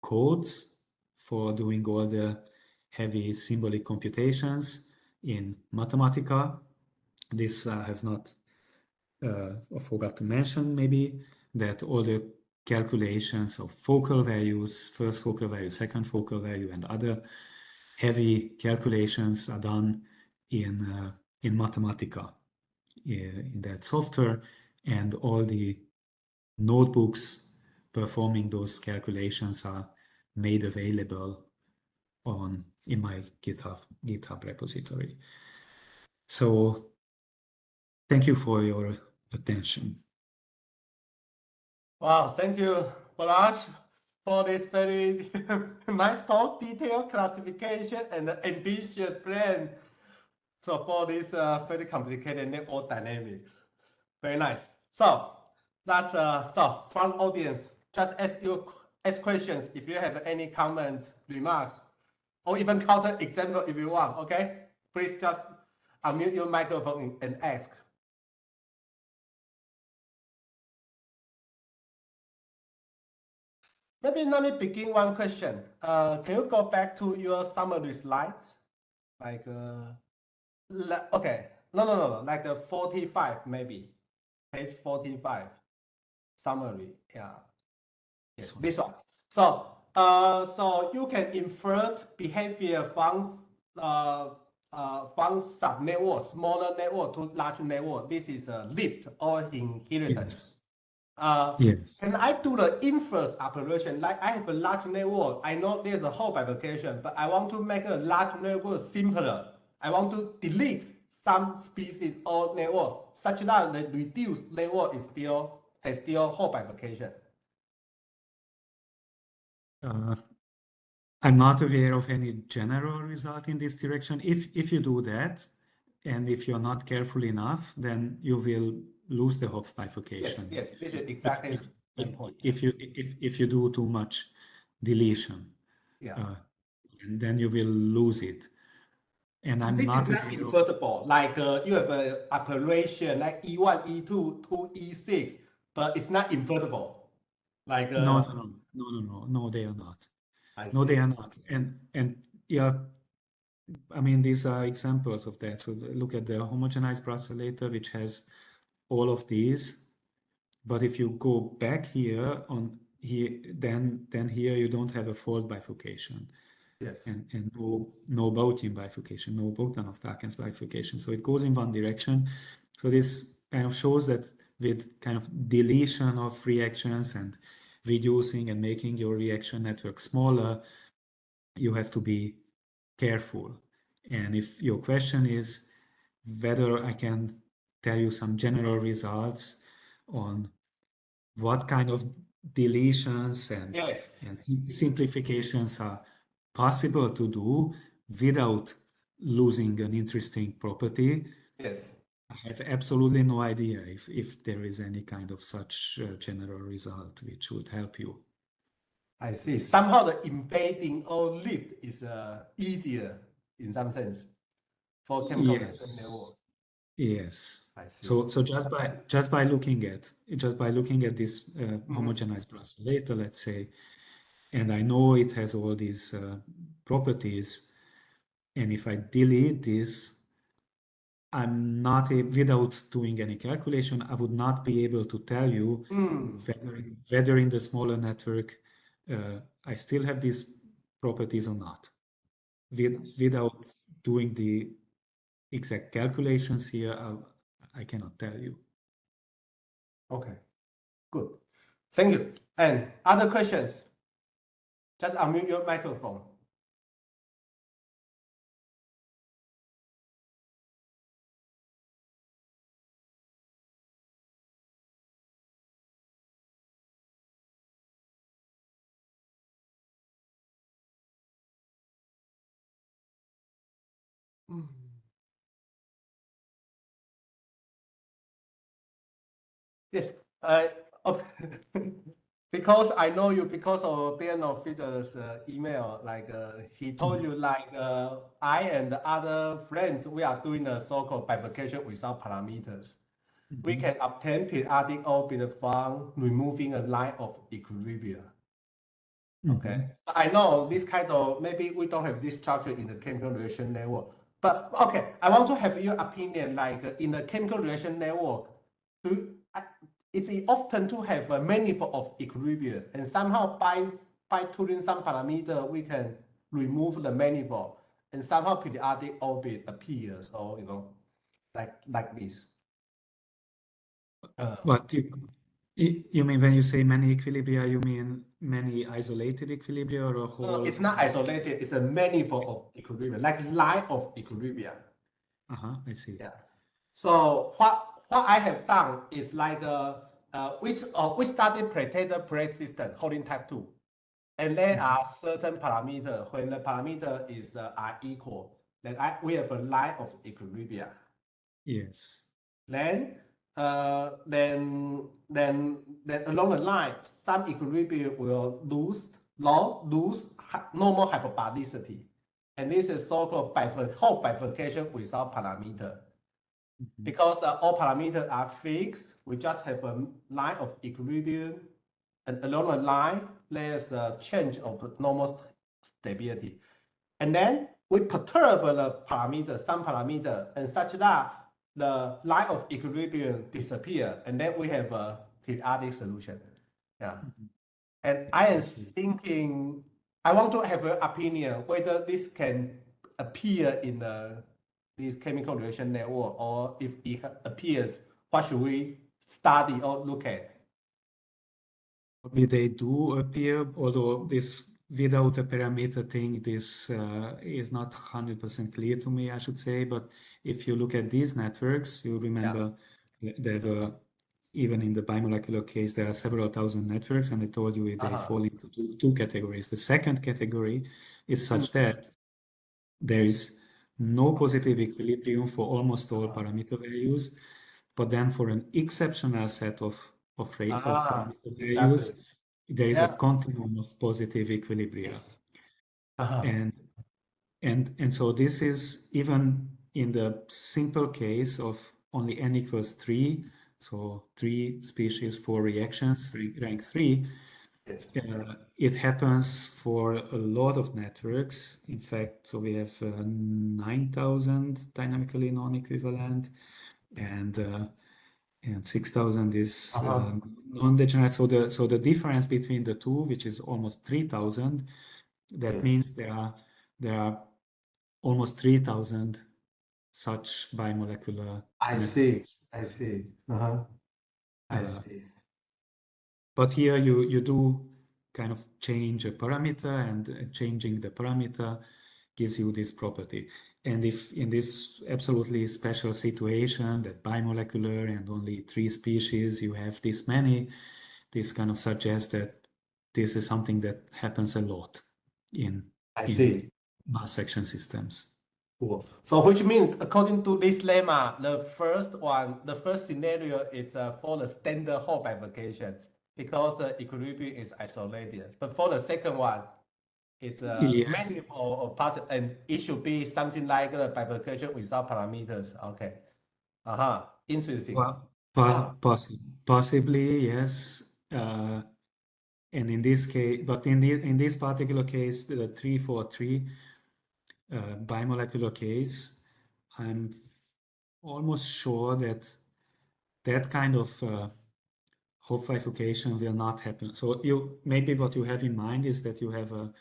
Speaker 2: codes for doing all the heavy symbolic computations in Mathematica. This I have not forgot to mention, maybe, that all the calculations of focal values, first focal value, second focal value, and other heavy calculations are done in Mathematica, in that software, and all the notebooks performing those calculations are made available in my GitHub repository. So thank you for your attention.
Speaker 1: Wow, thank you, Balázs, for this very nice talk, detailed classification, and ambitious plan. So for this very complicated network dynamics, very nice. So that's so from audience, just ask questions if you have any comments, remarks, or even counter example if you want. Okay, please just unmute your microphone and ask. Maybe let me begin one question. Can you go back to your summary slides? Like, okay, no, like 45 maybe, page 45, summary, yeah. Yes, this one. So, so you can infer behavior from subnetwork, smaller network to large network. This is a lift or inheritance.
Speaker 2: Yes.
Speaker 1: Can I do the inverse operation? Like I have a large network. I know there's a Hopf bifurcation, but I want to make a large network simpler. I want to delete some species or network such that the reduced network is has still Hopf bifurcation.
Speaker 2: I'm not aware of any general result in this direction. If you do that, and if you're not careful enough, then you will lose the Hopf bifurcation.
Speaker 1: Yes, this is exactly the point.
Speaker 2: If you do too much deletion,
Speaker 1: yeah,
Speaker 2: and then you will lose it. And
Speaker 1: so
Speaker 2: I'm
Speaker 1: this
Speaker 2: not
Speaker 1: is not invertible. Like you have an operation like E1, E2 to E6, but it's not invertible. Like
Speaker 2: no, they are not. No, they are not. And yeah, I mean, these are examples of that. So look at the homogenized brusselator, which has all of these. But if you go back here on here, then here you don't have a fold bifurcation.
Speaker 1: Yes.
Speaker 2: And no Bottian bifurcation, no Bogdanov-Takens bifurcation. So it goes in one direction. So this kind of shows that with kind of deletion of reactions and reducing and making your reaction network smaller, you have to be careful. And if your question is whether I can tell you some general results on what kind of deletions
Speaker 1: Yes.
Speaker 2: and simplifications are possible to do without losing an interesting property,
Speaker 1: Yes.
Speaker 2: I have absolutely no idea if there is any kind of such general result which would help you.
Speaker 1: I see. Somehow the embedding or lift is easier in some sense for chemical reaction network.
Speaker 2: Yes.
Speaker 1: I see.
Speaker 2: So just by looking at this homogenized brassolator, let's say, and I know it has all these properties, and if I delete this, I'm not without doing any calculation, I would not be able to tell you whether in the smaller network I still have these properties or not. Without doing the exact calculations here, I cannot tell you.
Speaker 1: Okay, good. Thank you. And other questions? Just unmute your microphone. Yes, because I know you because of Benefit's email. Like he told you, like I and the other friends, we are doing a so-called bifurcation without parameters. We can obtain periodic orbit from removing a line of equilibrium. Okay, I know this kind of, maybe we don't have this structure in the chemical reaction network, but okay, I want to have your opinion. Like in the chemical reaction network, it's often to have a manifold of equilibrium, and somehow by tuning some parameter, we can remove the manifold, and somehow periodic orbit appears, or like this.
Speaker 2: What you mean when you say many equilibria, you mean many isolated equilibria or a whole?
Speaker 1: It's not isolated, it's a manifold of equilibrium, like line of equilibrium.
Speaker 2: I see.
Speaker 1: Yeah. So what I have done is like we studied plate system holding type 2. And there are certain parameters. When the parameter is are equal, then we have a line of equilibrium.
Speaker 2: Yes.
Speaker 1: Then along the line, some equilibrium will lose normal hyperbolicity. And this is so-called whole bifurcation without parameter. Because all parameters are fixed, we just have a line of equilibrium, and along the line, there's a change of normal stability. And then we perturb the parameter, some parameter, and such that the line of equilibrium disappear, and then we have a periodic solution. Yeah. And I am thinking, I want to have an opinion whether this can appear in this chemical reaction network, or if it appears, what should we study or look at?
Speaker 2: They do appear, although this without a parameter thing, this is not 100% clear to me, I should say. But if you look at these networks, you remember there were, even in the bimolecular case, there are several thousand networks, and I told you they fall into two categories. The second category is such that there is no positive equilibrium for almost all parameter values, but then for an exceptional set of parameter values, there is a continuum of positive equilibria.
Speaker 1: Yes.
Speaker 2: And so this is even in the simple case of only n equals 3, so 3 species, 4 reactions, rank 3.
Speaker 1: Yes.
Speaker 2: It happens for a lot of networks. In fact, so we have 9,000 dynamically non-equivalent, and 6,000 is non-degenerate. So the difference between the two, which is almost 3,000, that means there are almost 3,000 such bimolecular networks.
Speaker 1: I see. I see.
Speaker 2: But here you do kind of change a parameter, and changing the parameter gives you this property. And if in this absolutely special situation that bimolecular and only 3 species, you have this many, this kind of suggests that this is something that happens a lot in mass section systems.
Speaker 1: Cool. So which means, according to this lemma, the first scenario is for the standard Hopf bifurcation because the equilibrium is isolated. But for the second one, it's manifold or positive, and it should be something like the bifurcation without parameters. Okay. Interesting.
Speaker 2: Well, possibly, yes. And in this case, but in this particular case, the 343 bimolecular case, I'm almost sure that that kind of Hopf bifurcation will not happen. So maybe what you have in mind is that you have a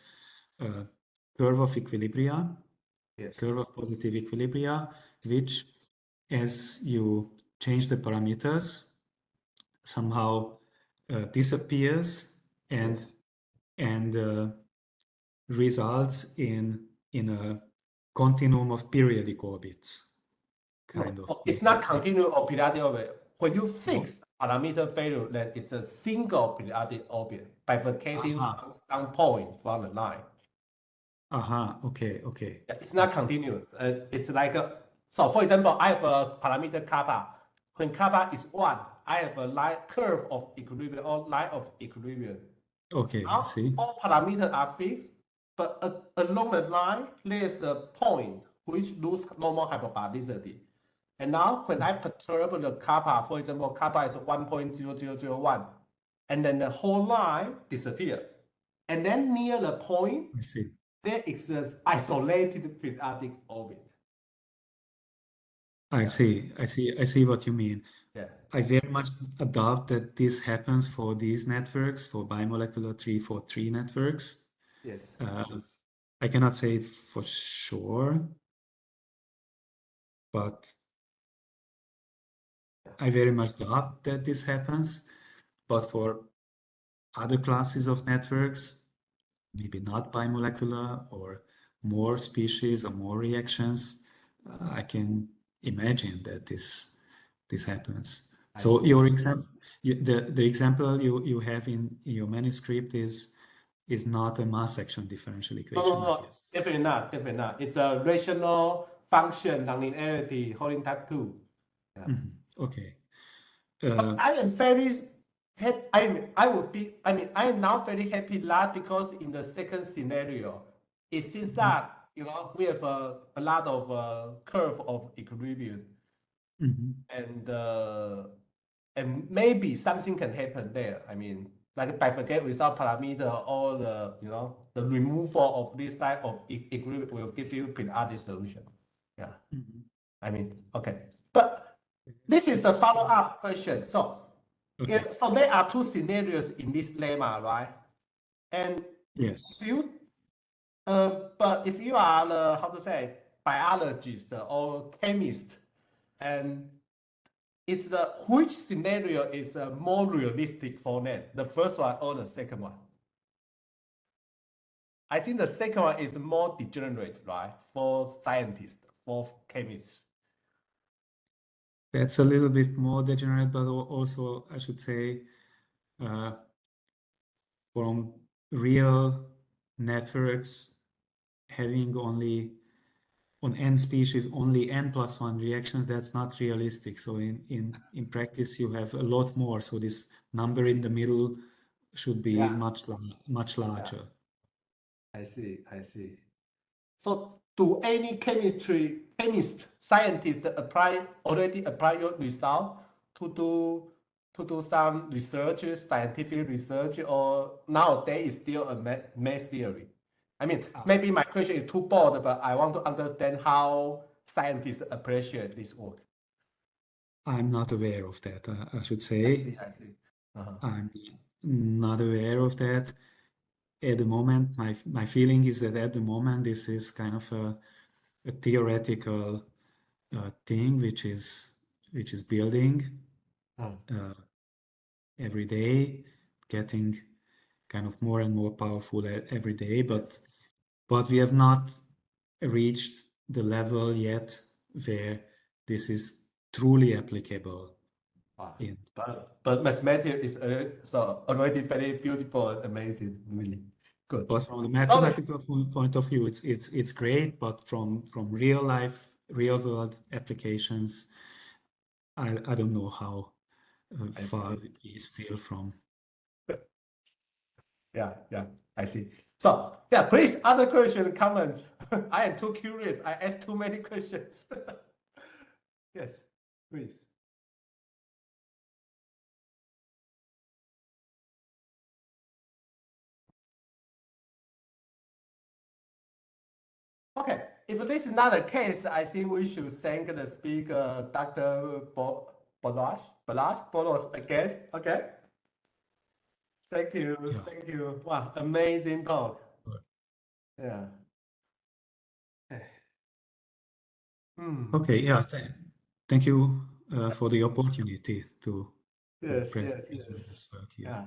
Speaker 2: curve of equilibria, curve of positive equilibria, which as you change the parameters somehow disappears and results in a continuum of periodic orbits.
Speaker 1: It's not continuum of periodic orbit. When you fix parameter value, then it's a single periodic orbit bifurcating from some point from the line.
Speaker 2: Okay.
Speaker 1: Yeah, it's not continuous. It's like so. For example, I have a parameter kappa. When kappa is 1, I have a line curve of equilibrium or line of equilibrium.
Speaker 2: Okay,
Speaker 1: now,
Speaker 2: see.
Speaker 1: All parameters are fixed, but along the line there's a point which loses normal hyperbolicity. And now when I perturb the kappa, for example, kappa is 1.0001, and then the whole line disappears. And then near the point, there exists isolated periodic orbit.
Speaker 2: I see what you mean.
Speaker 1: Yeah.
Speaker 2: I very much doubt that this happens for these networks, for bimolecular 343 networks.
Speaker 1: Yes.
Speaker 2: I cannot say it for sure, but I very much doubt that this happens. But for other classes of networks, maybe not bimolecular or more species or more reactions, I can imagine that this happens. So your example, the example you have in your manuscript is not a mass section differential equation.
Speaker 1: No, definitely not. It's a rational function nonlinearity holding type 2. Yeah.
Speaker 2: Okay.
Speaker 1: I am fairly happy. I am now very happy that because in the second scenario, it seems that we have a lot of curve of equilibrium, and maybe something can happen there. I mean, like bifurcate without parameter, or the removal of this type of equilibrium will give you periodic solution. Yeah. I mean, okay, but this is a follow-up question. So, so there are 2 scenarios in this lemma, right? And
Speaker 2: yes,
Speaker 1: but if you are the biologist or chemist, and it's which scenario is more realistic for them, the first one or the second one? I think the second one is more degenerate, right, for scientists, for chemists.
Speaker 2: That's a little bit more degenerate, but also I should say from real networks having only on n species only n+1 reactions, that's not realistic. So in practice you have a lot more. So this number in the middle should be much larger.
Speaker 1: Yeah. I see. So do any scientists already apply your result to do some research, scientific research, or nowadays is still a math theory? I mean, maybe my question is too broad, but I want to understand how scientists appreciate this work.
Speaker 2: I'm not aware of that, I should say.
Speaker 1: I see.
Speaker 2: I'm not aware of that. At the moment, my feeling is that at the moment this is kind of a theoretical thing which is building every day, getting kind of more and more powerful every day. But we have not reached the level yet where this is truly applicable.
Speaker 1: But mathematics is so already very beautiful and amazing, really good.
Speaker 2: But from the mathematical point of view, it's great. But from real life, real world applications, I don't know how far it is still from.
Speaker 1: Yeah, I see. So yeah, please, other questions, comments. I am too curious. I asked too many questions. Yes, please. Okay, if this is not the case, I think we should thank the speaker, Dr. Balázs Boros again. Okay. Thank you.
Speaker 2: Yeah.
Speaker 1: Thank you. Wow, amazing talk. Yeah.
Speaker 2: Okay. Yeah. Thank you for the opportunity to present this work here.
Speaker 1: Yeah.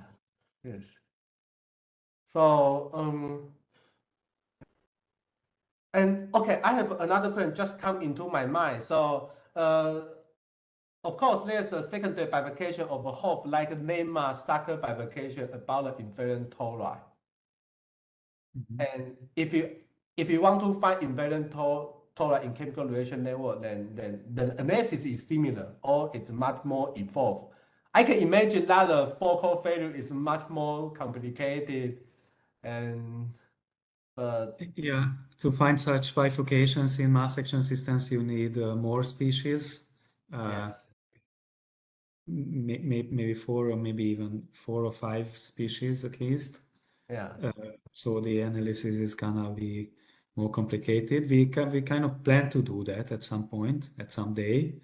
Speaker 1: Yes. So and okay, I have another question just come into my mind. So of course, there's a secondary bifurcation of a Hopf, like Neymar-Sackur bifurcation about the invariant toroid. And if you want to find invariant toroid in chemical reaction network, then the analysis is similar or it's much more involved. I can imagine that the focal failure is much more complicated, and
Speaker 2: yeah, to find such bifurcations in mass action systems, you need more species.
Speaker 1: yes.
Speaker 2: Maybe 4 or maybe even 4 or 5 species at least.
Speaker 1: Yeah.
Speaker 2: So the analysis is gonna be more complicated. We kind of plan to do that at some point, at some day.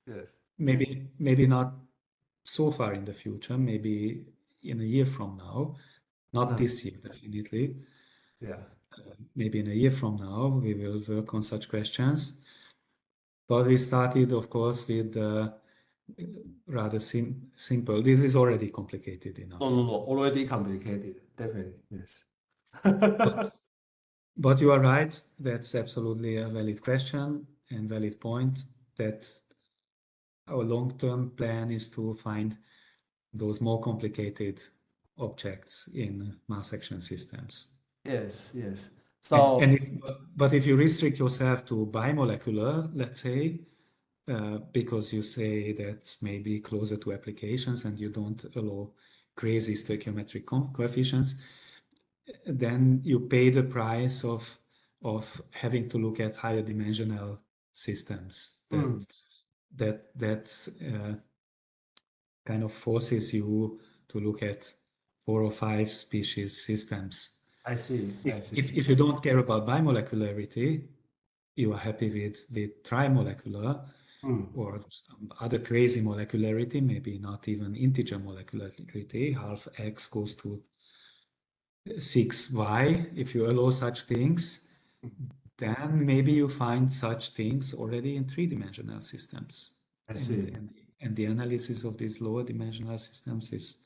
Speaker 1: Yes.
Speaker 2: Maybe not so far in the future, maybe in a year from now. Not this year, definitely.
Speaker 1: Yeah.
Speaker 2: Maybe in a year from now, we will work on such questions. But we started, of course, with rather simple. This is already complicated enough.
Speaker 1: No, already complicated. Definitely,
Speaker 2: yes. But you are right. That's absolutely a valid question and valid point. That our long-term plan is to find those more complicated objects in mass action systems.
Speaker 1: Yes. So,
Speaker 2: but if you restrict yourself to bimolecular, let's say, because you say that's maybe closer to applications and you don't allow crazy stoichiometric coefficients, then you pay the price of having to look at higher dimensional systems. That kind of forces you to look at 4 or 5 species systems.
Speaker 1: I see.
Speaker 2: If you don't care about bimolecularity, you are happy with trimolecular or some other crazy molecularity, maybe not even integer molecularity, half x goes to 6y. If you allow such things, then maybe you find such things already in 3-dimensional systems.
Speaker 1: I see.
Speaker 2: And the analysis of these lower dimensional systems is